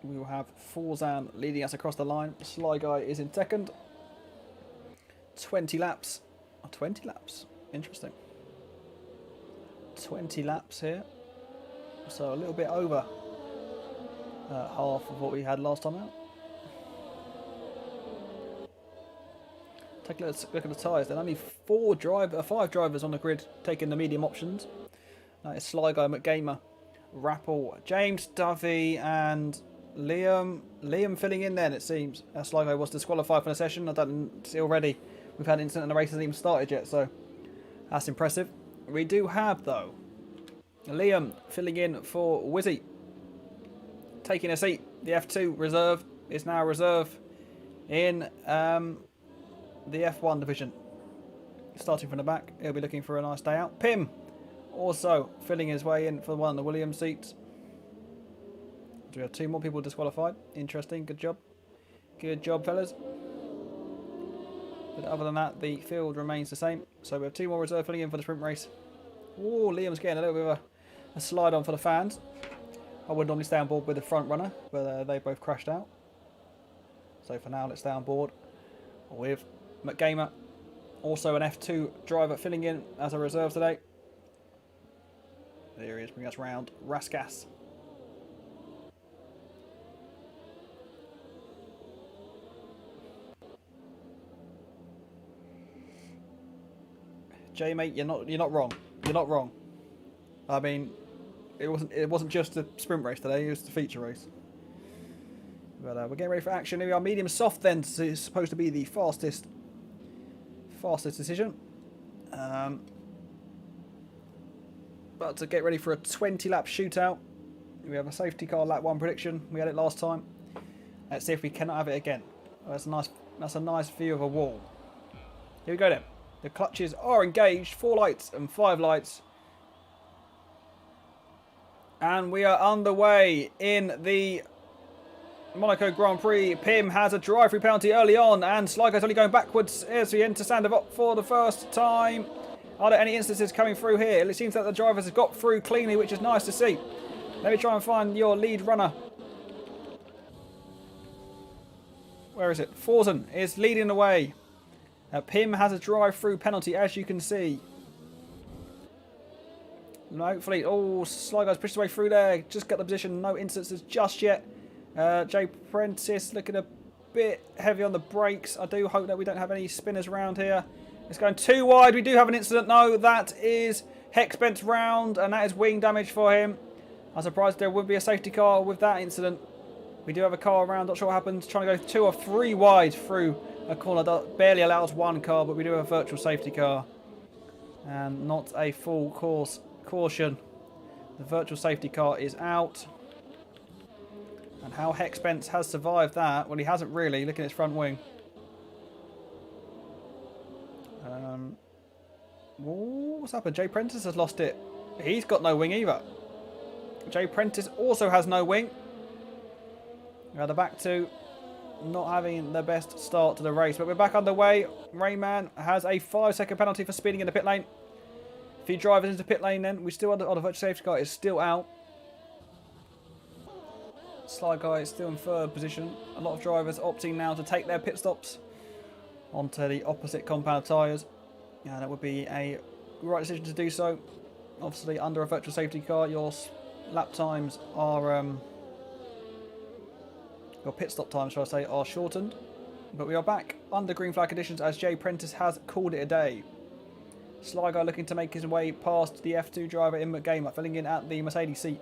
Speaker 1: We will have Forzan leading us across the line. Sly Guy is in second. 20 laps. 20 laps. Interesting. 20 laps here. So a little bit over half of what we had last time out. Take a look at the tyres. There are only 5 drivers on the grid taking the medium options. That is Sly Guy, McGamer, Rappel, James Duffy, and Liam. Liam filling in then, it seems. Sly Guy was disqualified from the session. I don't see already. We've had an incident and the race hasn't even started yet, so that's impressive. We do have, though, Liam filling in for Wizzy. Taking a seat. The F2 reserve is now reserve in the F1 division. Starting from the back, he'll be looking for a nice day out. Pim also filling his way in for one of the Williams seats. So we have 2 more people disqualified. Interesting. Good job. Good job, fellas. But other than that, the field remains the same. So we have 2 more reserve filling in for the sprint race. Oh, Liam's getting a little bit of a slide on for the fans. I would normally stay on board with the front runner, but they both crashed out. So for now, let's stay on board with McGamer. Also an F2 driver filling in as a reserve today. There he is, bringing us round. Raskas. Jay, mate, you're not wrong. You're not wrong. I mean, it wasn't just a sprint race today. It was the feature race. But we're getting ready for action. Here we are, medium soft. Then so it's supposed to be the fastest decision. About to get ready for a 20-lap shootout. We have a safety car lap 1 prediction. We had it last time. Let's see if we cannot have it again. Oh, that's a nice view of a wall. Here we go then. The clutches are engaged. 4 lights and 5 lights. And we are underway in the Monaco Grand Prix. Pim has a drive-through penalty early on, and Sligo's only going backwards as we enter Sandoval for the first time. Are there any instances coming through here? It seems that the drivers have got through cleanly, which is nice to see. Let me try and find your lead runner. Where is it? Forsen is leading the way. Pim has a drive-through penalty, as you can see. No, hopefully, oh, Sligo's pushed his way through there. Just got the position. No instances just yet. Jay Prentice looking a bit heavy on the brakes. I do hope that we don't have any spinners around here. It's going too wide. We do have an incident. No, that is Hex bent round, and that is wing damage for him. I'm surprised there would be a safety car with that incident. We do have a car around. Not sure what happens. Trying to go 2 or 3 wide through a corner that barely allows 1 car, but we do have a virtual safety car. And not a full course caution. The virtual safety car is out. And how Hex Bent has survived that? Well, he hasn't really. Look at his front wing. What's happened? Jay Prentice has lost it. He's got no wing either. Jay Prentice also has no wing. We're back to not having the best start to the race, but we're back underway. Rayman has a 5-second penalty for speeding in the pit lane. A few drivers into pit lane then. We still on the virtual safety car is still out. Sly Guy is still in 3rd position. A lot of drivers opting now to take their pit stops onto the opposite compound of tyres. And that would be a right decision to do so. Obviously, under a virtual safety car, your lap times are... your pit stop times, shall I say, are shortened. But we are back under green flag conditions as Jay Prentice has called it a day. Sly Guy looking to make his way past the F2 driver in McGamer, filling in at the Mercedes seat.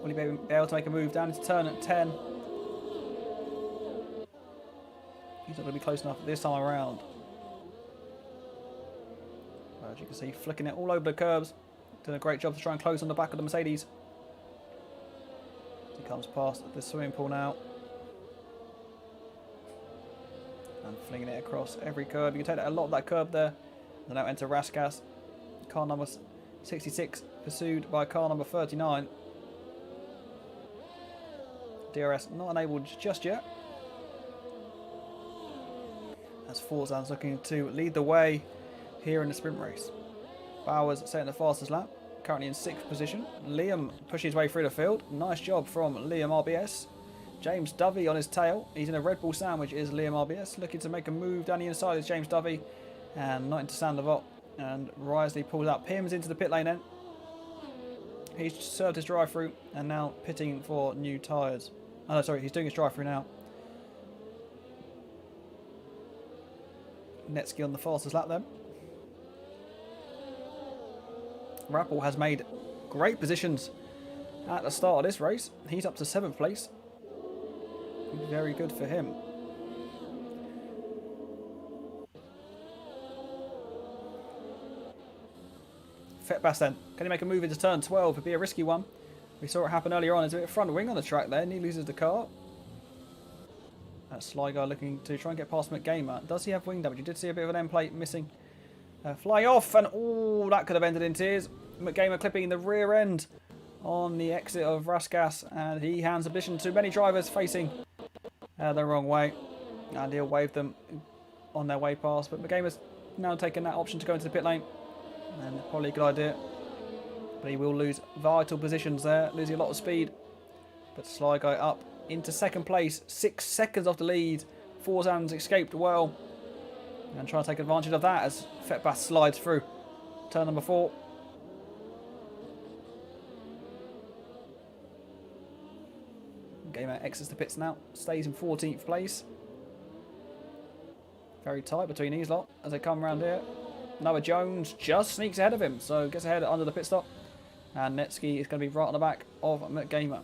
Speaker 1: Will he be able to make a move down into turn at 10? He's not going to be close enough this time around. As you can see, flicking it all over the curbs. Doing a great job to try and close on the back of the Mercedes. He comes past the swimming pool now. And flinging it across every curb. You can take a lot of that curb there. And now enter Raskas. Car number 66 pursued by car number 39. DRS not enabled just yet. As Forzan's looking to lead the way here in the sprint race. Bowers setting the fastest lap. Currently in 6th position. Liam pushing his way through the field. Nice job from Liam RBS. James Dovey on his tail. He's in a Red Bull sandwich, is Liam RBS. Looking to make a move down the inside is James Dovey. And not into Sandoval. And Risley pulls out. Pim's into the pit lane then. He's served his drive-through and now pitting for new tyres. Oh, no, sorry, he's doing his drive-through now. Netsky on the fastest lap then. Rappel has made great positions at the start of this race. He's up to 7th place. Very good for him. Fetbass then. Can he make a move into turn 12? It'd be a risky one. We saw it happen earlier on. There's a bit of front wing on the track there, and he loses the car. That Sly Guy looking to try and get past McGamer. Does he have wing damage? You did see a bit of an end plate missing. Flying off, and oh, that could have ended in tears. McGamer clipping the rear end on the exit of Raskas, and he hands a position to many drivers facing the wrong way. And he'll wave them on their way past, but McGamer's now taking that option to go into the pit lane. And probably a good idea. But he will lose vital positions there, losing a lot of speed. But Sly Guy up into 2nd place, 6 seconds off the lead. Forzan's escaped well. And trying to take advantage of that as Fetbass slides through. Turn number 4. Gamer exits the pits now, stays in 14th place. Very tight between these lot as they come around here. Noah Jones just sneaks ahead of him, so gets ahead under the pit stop. And Netsky is going to be right on the back of McGamer.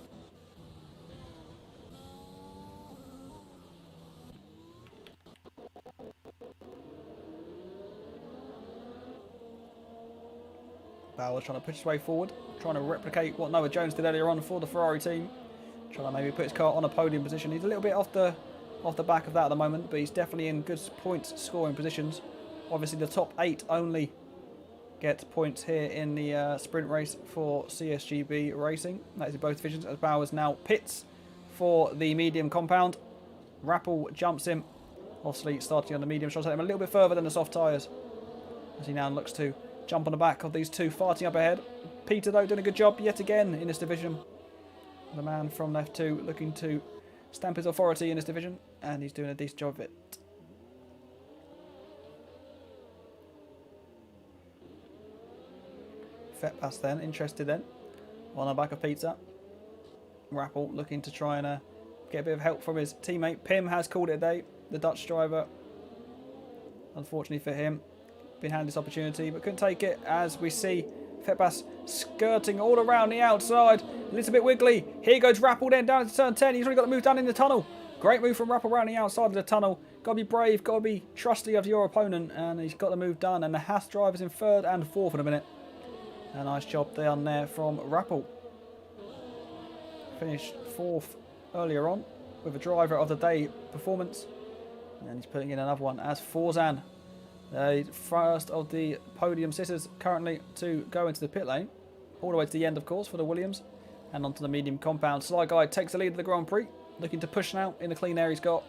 Speaker 1: Bauer's trying to push his way forward, trying to replicate what Noah Jones did earlier on for the Ferrari team. Trying to maybe put his car on a podium position. He's a little bit off the back of that at the moment, but he's definitely in good points scoring positions. Obviously, the top 8 only get points here in the sprint race for CSGB Racing. That is in both divisions, as Bowers now pits for the medium compound. Rappel jumps him, obviously starting on the medium, trying to take him a little bit further than the soft tyres, as he now looks to jump on the back of these two fighting up ahead. Peter, though, doing a good job yet again in this division. The man from F2 looking to stamp his authority in this division, and he's doing a decent job of it. Fetpass then, interested then, on the back of Peter. Rappel looking to try and get a bit of help from his teammate. Pim has called it a day, the Dutch driver. Unfortunately for him, been handed this opportunity, but couldn't take it, as we see Fetpass skirting all around the outside. A little bit wiggly. Here goes Rappel then down into turn 10. He's already got to move down in the tunnel. Great move from Rappel around the outside of the tunnel. Got to be brave, got to be trusty of your opponent, and he's got the move done. And the Haas driver's in 3rd and 4th in a minute. A nice job done there from Rappel. Finished 4th earlier on with a driver of the day performance. And he's putting in another one as Forzan, the first of the podium sitters currently to go into the pit lane. All the way to the end, of course, for the Williams. And onto the medium compound. Sly Guy takes the lead of the Grand Prix, looking to push now in the clean air he's got.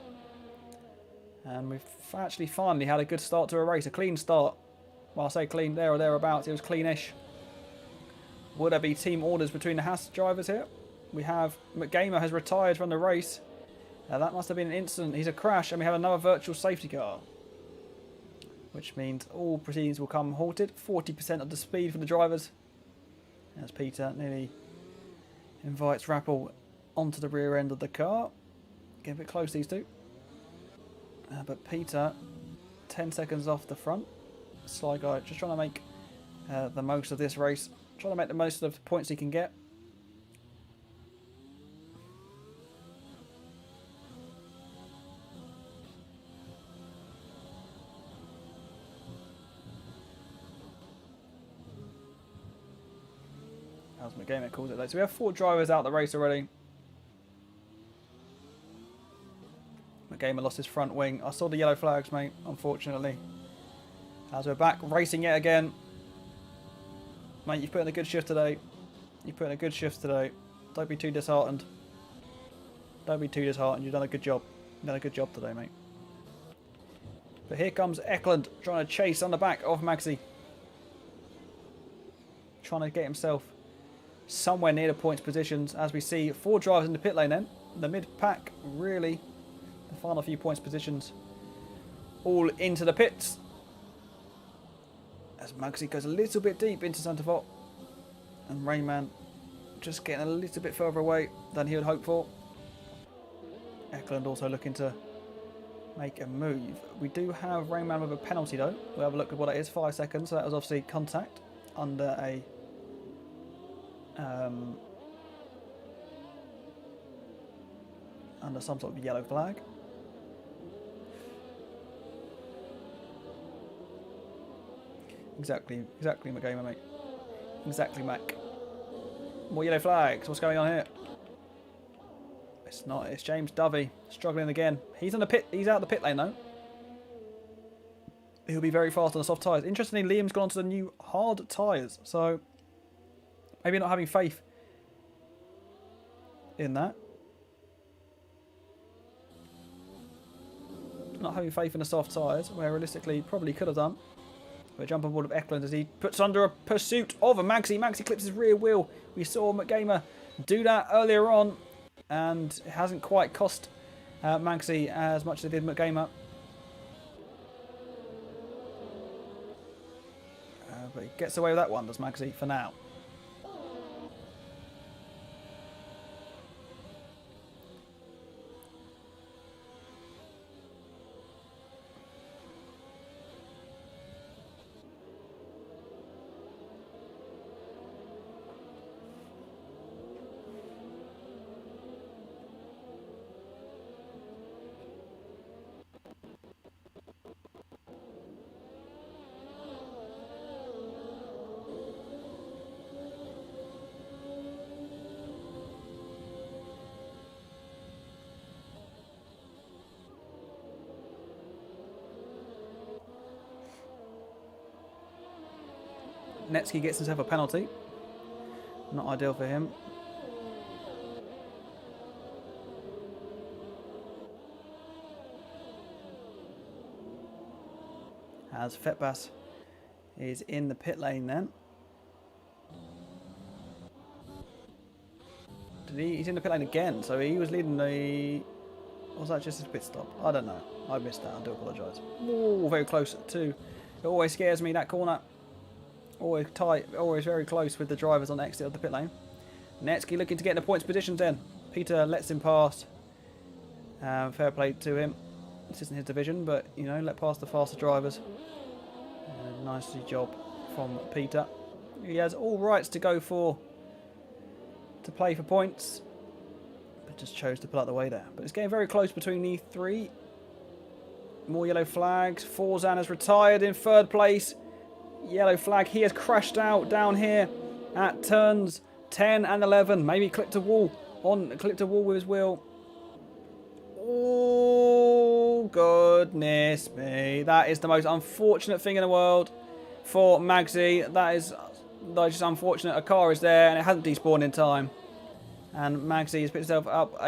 Speaker 1: And we've actually finally had a good start to a race, a clean start. Well, I say clean there or thereabouts, it was cleanish. Would there be team orders between the Haas drivers here? We have McGamer has retired from the race. That must have been an incident. He's a crash, and we have another virtual safety car, which means all proceedings will come halted. 40% of the speed for the drivers, as Peter nearly invites Rappel onto the rear end of the car. Get a bit close, these two. But Peter, 10 seconds off the front. Sly Guy just trying to make the most of this race. Trying to make the most of the points he can get. As McGamer calls it though. So we have 4 drivers out the race already. McGamer lost his front wing. I saw the yellow flags, mate, unfortunately. As we're back racing yet again. Mate, you've put in a good shift today. You've put in a good shift today. Don't be too disheartened. Don't be too disheartened. You've done a good job. You've done a good job today, mate. But here comes Eklund trying to chase on the back of Maxi. Trying to get himself somewhere near the points positions, as we see 4 drivers in the pit lane then. The mid-pack, really, the final few points positions, all into the pits. As Maxi goes a little bit deep into centre Vot. And Rainman just getting a little bit further away than he would hope for. Eklund also looking to make a move. We do have Rainman with a penalty though. We'll have a look at what it is. 5 seconds. So that was obviously contact under a under some sort of yellow flag. Exactly, McGamer, mate. Exactly, Mac. More yellow flags. What's going on here? It's not. It's James Dovey struggling again. He's on the pit. He's out the pit lane though. He'll be very fast on the soft tyres. Interestingly, Liam's gone on to the new hard tyres, so maybe not having faith in that. Not having faith in the soft tyres, where realistically probably could have done. But jump on board of Eklund as he puts under a pursuit of a Maxi. Maxi clips his rear wheel. We saw McGamer do that earlier on, and it hasn't quite cost Maxi as much as it did McGamer. But he gets away with that one, does Maxi, for now. Netsky gets himself a penalty. Not ideal for him. As Fetbas is in the pit lane then. He's in the pit lane again, so he was leading the... Was that just his pit stop? I don't know. I missed that. I do apologise. Oh, very close too. It always scares me, that corner. Always tight, always very close with the drivers on the exit of the pit lane. Netsky looking to get in the points positions then. Peter lets him pass. Fair play to him. This isn't his division, but, you know, let past the faster drivers. Nicely job from Peter. He has all rights to go for... to play for points. But just chose to pull out the way there. But it's getting very close between the three. More yellow flags. Forzan has retired in third place. Yellow flag. He has crashed out down here at turns 10 and 11. Maybe clipped a wall. Clipped a wall with his wheel. Oh, goodness me. That is the most unfortunate thing in the world for Magsy. That is just unfortunate. A car is there and it hasn't despawned in time. And Magsy has picked himself up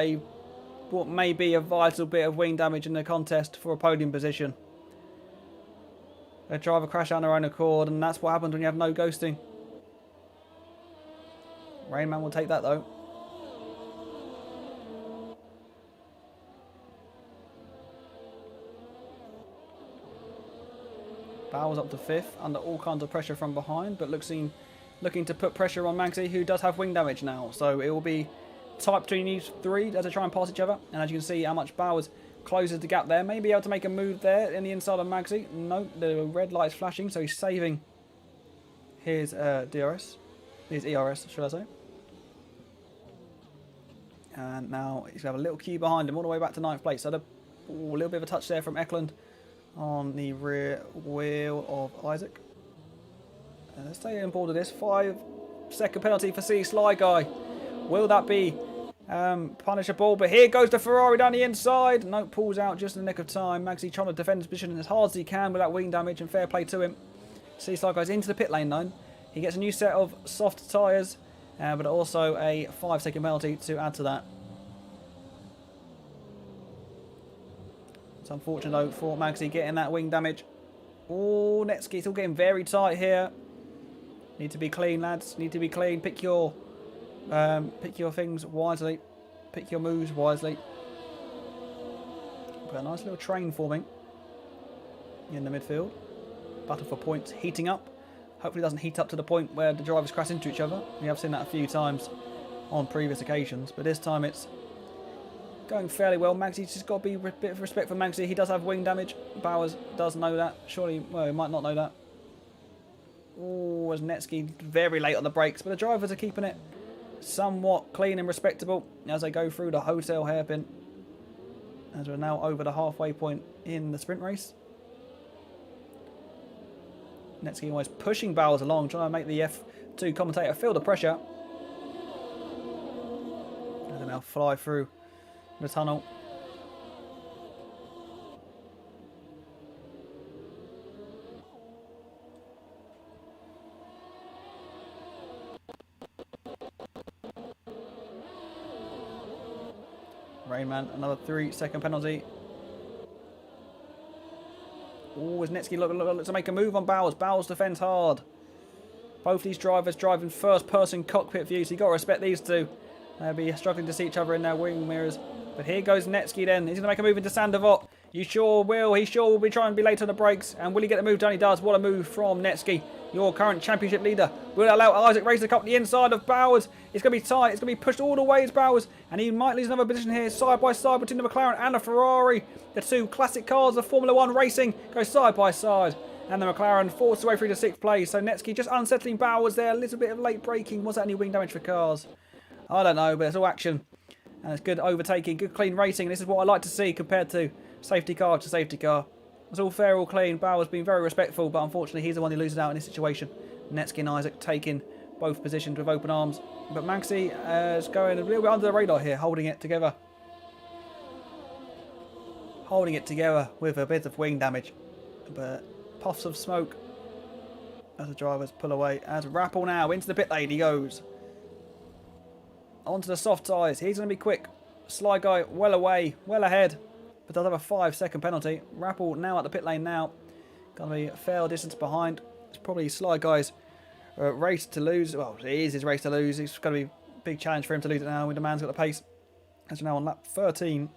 Speaker 1: what may be a vital bit of wing damage in the contest for a podium position. A driver crashed on their own accord, and that's what happens when you have no ghosting. Rainman will take that though. Bowers up to 5th, under all kinds of pressure from behind, but looking to put pressure on Magsy, who does have wing damage now. So it will be tight between these three as they try and pass each other. And as you can see how much Bowers closes the gap there. May be able to make a move there in the inside of Magsy. No, the red light is flashing, so he's saving his DRS. His ERS, should I say. And now he's going to have a little queue behind him all the way back to 9th place. So a little bit of a touch there from Eklund on the rear wheel of Isaac. Let's stay on board of this. 5-second penalty for C Sly Guy. Will that be punishable? But here goes the Ferrari down the inside. No, pulls out just in the nick of time. Magsy trying to defend his position as hard as he can without wing damage, and fair play to him. C Sly Guy's into the pit lane though. He gets a new set of soft tyres, but also a 5-second penalty to add to that. It's unfortunate though for Magsy getting that wing damage. Oh, Netsky still getting very tight here. Need to be clean, lads. Need to be clean. Pick your things wisely. Pick your moves wisely. Got a nice little train forming in the midfield. Battle for points heating up. Hopefully it doesn't heat up to the point where the drivers crash into each other. We have seen that a few times on previous occasions, but this time it's going fairly well. Magsy's just got to be a bit of respect for Magsy. He does have wing damage. Bowers does know that. Surely, well, he might not know that. Oh, as Netsky very late on the brakes, but the drivers are keeping it somewhat clean and respectable as they go through the hotel hairpin. As we're now over the halfway point in the sprint race. Netsky always pushing Bowers along, trying to make the F2 commentator feel the pressure. As they now fly through the tunnel. Rainman, another 3-second penalty. Oh, as Netsky look to make a move on Bowers. Bowers defends hard. Both these drivers driving first-person cockpit view, so you've got to respect these two. They'll be struggling to see each other in their wing mirrors. But here goes Netsky then. He's going to make a move into Sandoval. You sure will. He sure will be trying to be late on the brakes. And will he get the move done? He does. What a move from Netsky, your current championship leader. Will it allow Isaac Race to come up the inside of Bowers? It's going to be tight. It's going to be pushed all the way as Bowers. And he might lose another position here, side by side between the McLaren and the Ferrari. The two classic cars of Formula 1 racing go side by side. And the McLaren forced away through to 6th place. So Netsky just unsettling Bowers there. A little bit of late braking. Was that any wing damage for cars? I don't know, but it's all action. And it's good overtaking, good clean racing. And this is what I like to see compared to safety car to safety car. It's all fair, all clean. Bowers being very respectful, but unfortunately he's the one who loses out in this situation. Netsky and Isaac taking both positions with open arms. But Magsy is going a little bit under the radar here, holding it together. Holding it together with a bit of wing damage. But puffs of smoke as the drivers pull away. As Rappel now into the pit lane he goes. Onto the soft tyres. He's going to be quick. Sly Guy well away, well ahead. But does have a 5-second penalty. Rappel now at the pit lane now. Going to be a fair distance behind. It's probably Sly Guy's race to lose. Well, it is his race to lose. It's going to be a big challenge for him to lose it now. The man's got the pace. As we're now on lap 13.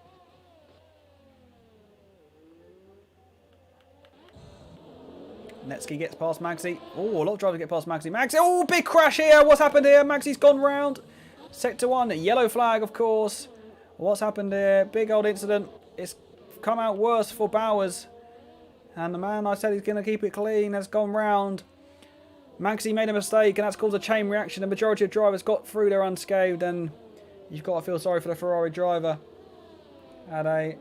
Speaker 1: Netsky gets past Magsy. Oh, a lot of drivers get past Magsy. Magsy, oh, big crash here. What's happened here? Magsy's gone round. Sector 1, yellow flag, of course. What's happened here? Big old incident. It's come out worse for Bowers. And the man I said he's going to keep it clean has gone round. Magsy made a mistake, and that's caused a chain reaction. The majority of drivers got through there unscathed, and you've got to feel sorry for the Ferrari driver. Had a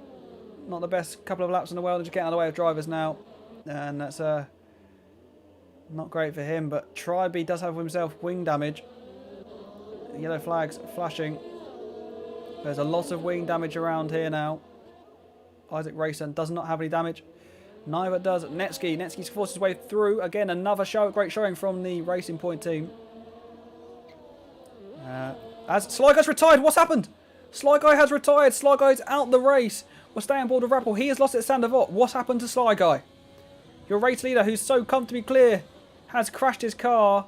Speaker 1: not the best couple of laps in the world, and just getting out of the way of drivers now. And that's not great for him, but Tribe does have himself wing damage. Yellow flags flashing. There's a lot of wing damage around here now. Isaac Rayson does not have any damage. Neither does Netsky. Netsky's forced his way through. Again, another great showing from the Racing Point team. As Sly Guy's retired, what's happened? Sly Guy has retired. Sly Guy's out the race. We're staying on board with Rappel. He has lost it at Sandavot. What's happened to Sly Guy? Your race leader, who's so comfortably clear, has crashed his car.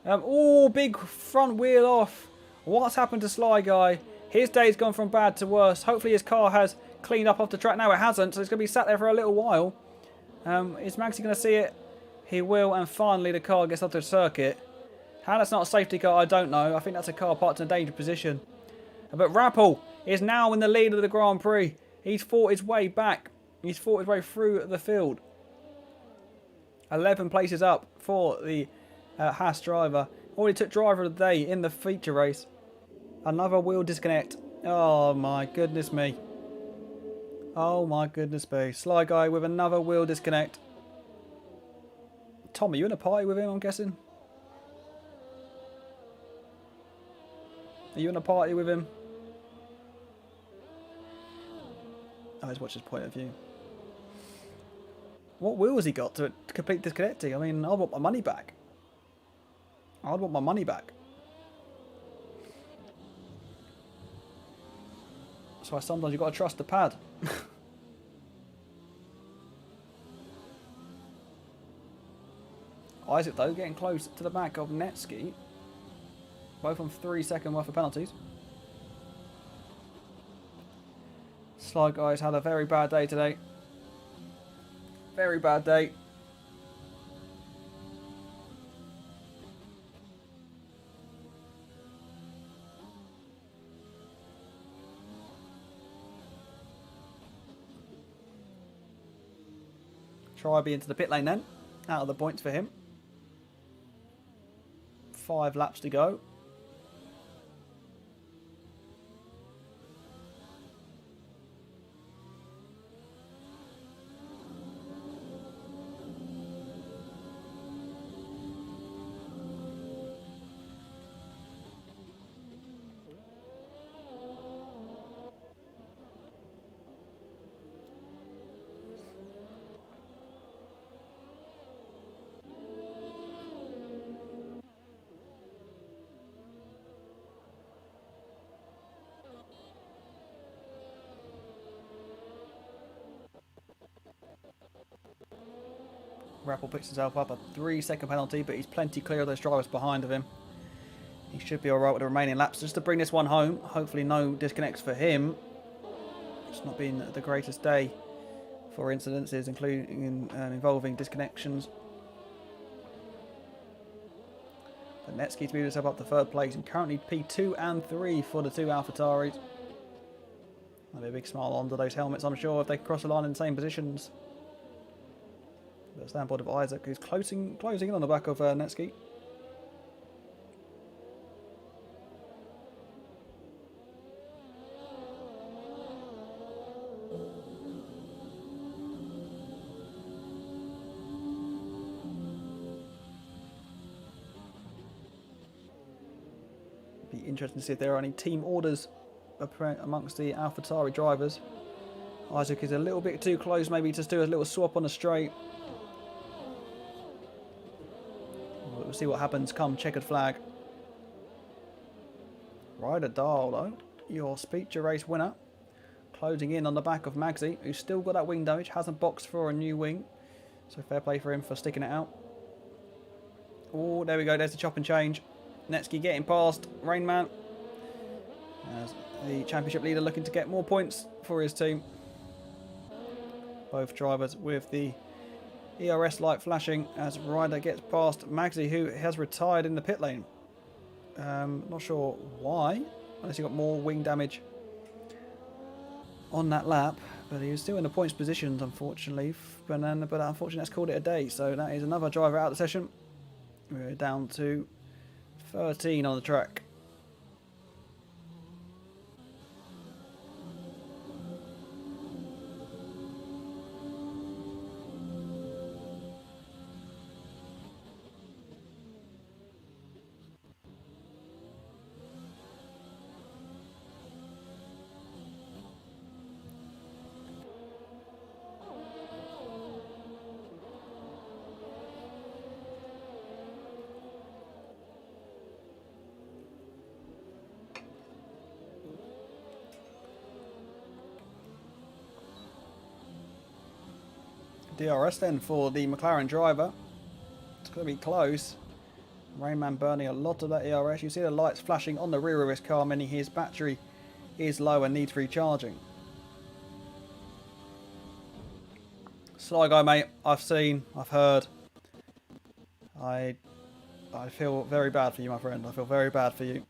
Speaker 1: Oh, big front wheel off. What's happened to Sly Guy? His day's gone from bad to worse. Hopefully his car has cleaned up off the track. Now it hasn't, so it's going to be sat there for a little while. Is Maxi going to see it? He will, and finally the car gets up to the circuit. How that's not a safety car, I don't know. I think that's a car parked in a dangerous position. But Rappel is now in the lead of the Grand Prix. He's fought his way back. He's fought his way through the field. 11 places up for the Haas driver. Already took driver of the day in the feature race. Another wheel disconnect. Oh my goodness me. Oh my goodness me. Sly Guy with another wheel disconnect. Tom, are you in a party with him, I'm guessing? Are you in a party with him? Oh, let's watch his point of view. What wheel has he got to complete disconnecting? I mean, I want my money back. I'd want my money back. That's why sometimes you've got to trust the pad. Isaac, though, getting close to the back of Netsky. Both on 3-second worth of penalties. Sly Guy's had a very bad day today. Very bad day. Tribe into the pit lane then. Out of the points for him. 5 laps to go. Rappel picks himself up a 3-second penalty, but he's plenty clear of those drivers behind of him. He should be alright with the remaining laps. Just to bring this one home, hopefully no disconnects for him. It's not been the greatest day for incidences, including involving disconnections. But Netsky's moved himself up to 3rd place and currently P2 and 3 for the 2 AlphaTauris. There'll be a big smile under those helmets, I'm sure, if they cross the line in the same positions. The standpoint of Isaac, who's closing in on the back of Netsky. Be interesting to see if there are any team orders amongst the AlphaTauri drivers. Isaac is a little bit too close, maybe just do a little swap on the straight. We'll see what happens come checkered flag. Ryder Dahl, though, your Speedster race winner. Closing in on the back of Magsy, who's still got that wing damage, hasn't boxed for a new wing. So fair play for him for sticking it out. Oh, there we go. There's the chop and change. Netsky getting past Rainman. As the championship leader looking to get more points for his team. Both drivers with the ERS light flashing as Ryder gets past Magsy, who has retired in the pit lane. Not sure why, unless he got more wing damage on that lap, but he was still in the points positions, unfortunately. But unfortunately, that's called it a day. So that is another driver out of the session. We're down to 13 on the track. DRS then for the McLaren driver. It's going to be close. Rainman burning a lot of that ERS. You see the lights flashing on the rear of his car, meaning his battery is low and needs recharging. Sly guy, mate. I've seen, I've heard. I feel very bad for you, my friend. I feel very bad for you.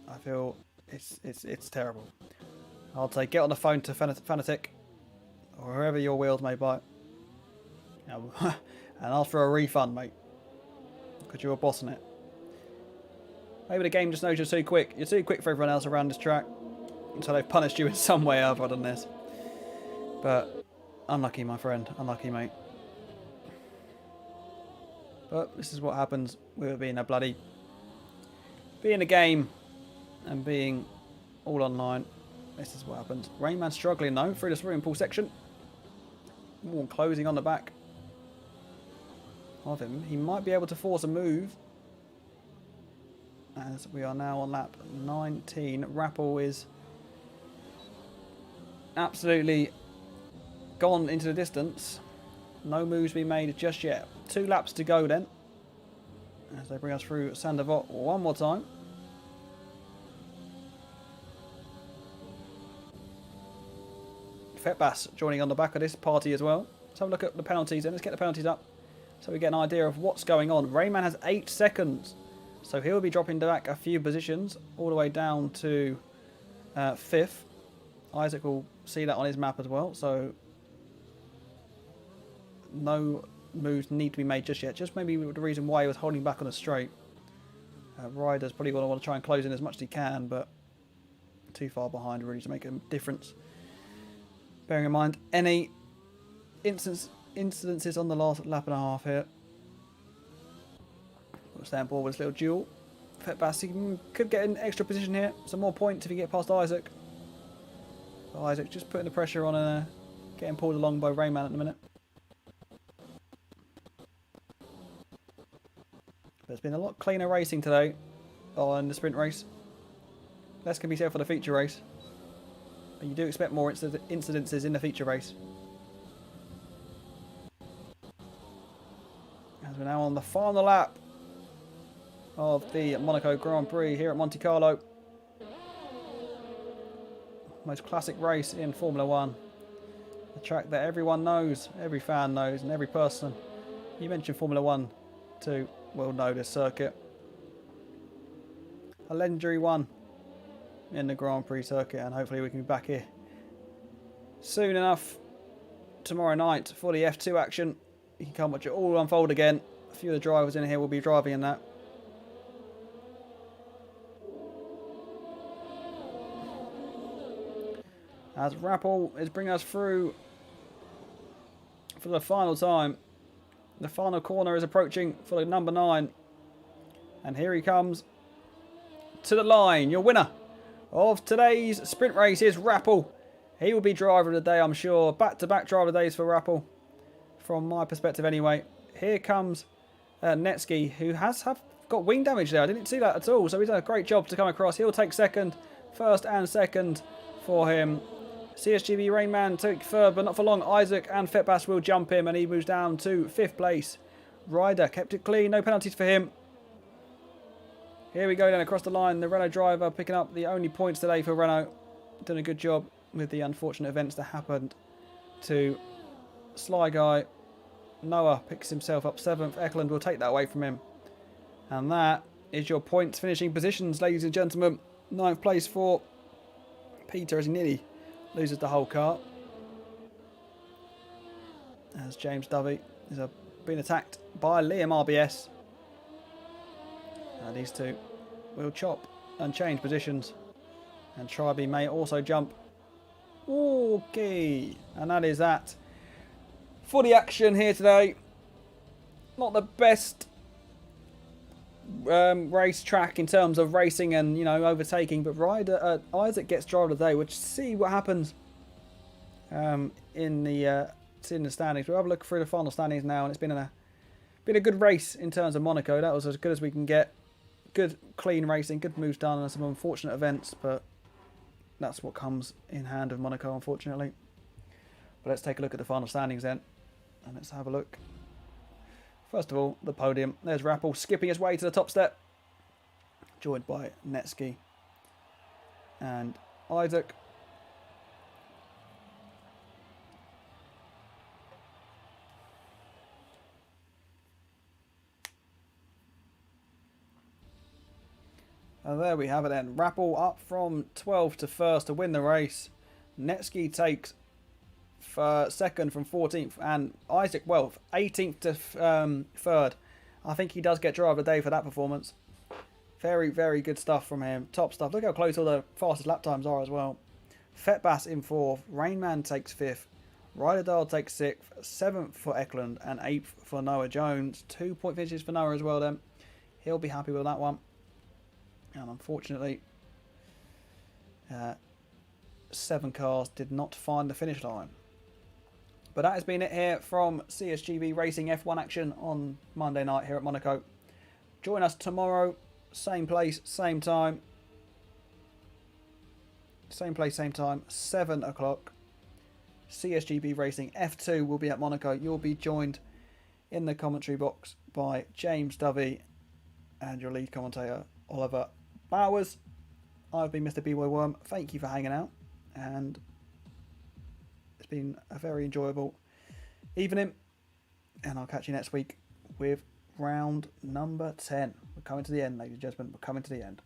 Speaker 1: I feel it's terrible. I'll say get on the phone to Fanatic, or whoever your wheels may buy, and ask for a refund, mate, because you're bossing it. Maybe the game just knows you're too quick. You're too quick for everyone else around this track, so they've punished you in some way other than this. But unlucky, my friend. Unlucky, mate. But this is what happens with being a a game and being all online. This is what happens. Rainman struggling though through the swimming pool section. More closing on the back of him. He might be able to force a move, as we are now on lap 19. Rappel is absolutely gone into the distance. No moves being made just yet. 2 laps to go then, as they bring us through Sandavot one more time. Fetbass joining on the back of this party as well. Let's have a look at the penalties then. Let's get the penalties up so we get an idea of what's going on. Rayman has 8 seconds, so he'll be dropping back a few positions all the way down to 5th. Isaac will see that on his map as well, so no moves need to be made just yet. Just maybe the reason why he was holding back on a straight. Ryder's probably going to want to try and close in as much as he can, but too far behind really to make a difference. Bearing in mind any incidences on the last lap and a half here. We'll stay on board with this little duel. Fetbass could get an extra position here. Some more points if you get past Isaac. But Isaac just putting the pressure on getting pulled along by Rayman at the minute. But it's been a lot cleaner racing today on the sprint race. Less can be said for the feature race. But you do expect more incidences in the feature race. As we're now on the final lap of the Monaco Grand Prix here at Monte Carlo. Most classic race in Formula 1. A track that everyone knows, every fan knows, and every person you mention Formula 1 to will know this circuit. A legendary one in the Grand Prix circuit, and hopefully we can be back here soon enough tomorrow night for the F2 action. You can come watch it all unfold again. A few of the drivers in here will be driving in that. As Rappel is bringing us through for the final time. The final corner is approaching for the number 9. And here he comes to the line. Your winner of today's sprint race is Rappel. He will be driver of the day, I'm sure. Back-to-back driver days for Rappel, from my perspective anyway. Here comes Netsky, who has got wing damage there. I didn't see that at all, so he's done a great job to come across. He'll take second, first and second for him. CSGB Rainman took third, but not for long. Isaac and Fetbass will jump him, and he moves down to 5th place. Ryder kept it clean, no penalties for him. Here we go then across the line. The Renault driver picking up the only points today for Renault. Done a good job with the unfortunate events that happened to Sly Guy. Noah picks himself up 7th. Eklund will take that away from him. And that is your points finishing positions, ladies and gentlemen. 9th place for Peter as he nearly loses the whole car. As James Dovey is being attacked by Liam RBS. These two will chop and change positions. And Tribe may also jump. Okay. And that is that for the action here today. Not the best race track in terms of racing and, you know, overtaking, but Isaac gets driver of the day. We'll see what happens in the standings. We'll have a look through the final standings now, and it's been a good race in terms of Monaco. That was as good as we can get. Good clean racing, good moves done, and some unfortunate events, but that's what comes in hand of Monaco, unfortunately. But let's take a look at the final standings then, and let's have a look. First of all, the podium. There's Rappel skipping his way to the top step, joined by Netsky and Isaac. And there we have it then. Rappel up from 12th to 1st to win the race. Netsky takes second from 14th. And Isaac, well, 18th to 3rd. I think he does get driver of the day for that performance. Very, very good stuff from him. Top stuff. Look how close all the fastest lap times are as well. Fetbass in 4th. Rainman takes 5th. Ryderdale takes 6th. 7th for Eklund. And 8th for Noah Jones. 2-point finishes for Noah as well then. He'll be happy with that one. And unfortunately, 7 cars did not find the finish line. But that has been it here from CSGB Racing F1 action on Monday night here at Monaco. Join us tomorrow, same place, same time. Same place, same time, 7 o'clock. CSGB Racing F2 will be at Monaco. You'll be joined in the commentary box by James Dovey and your lead commentator, Oliver Bowers. I've been Mr. B-Boy Worm. Thank you for hanging out, and it's been a very enjoyable evening, and I'll catch you next week with round number 10. We're coming to the end, ladies and gentlemen. We're coming to the end.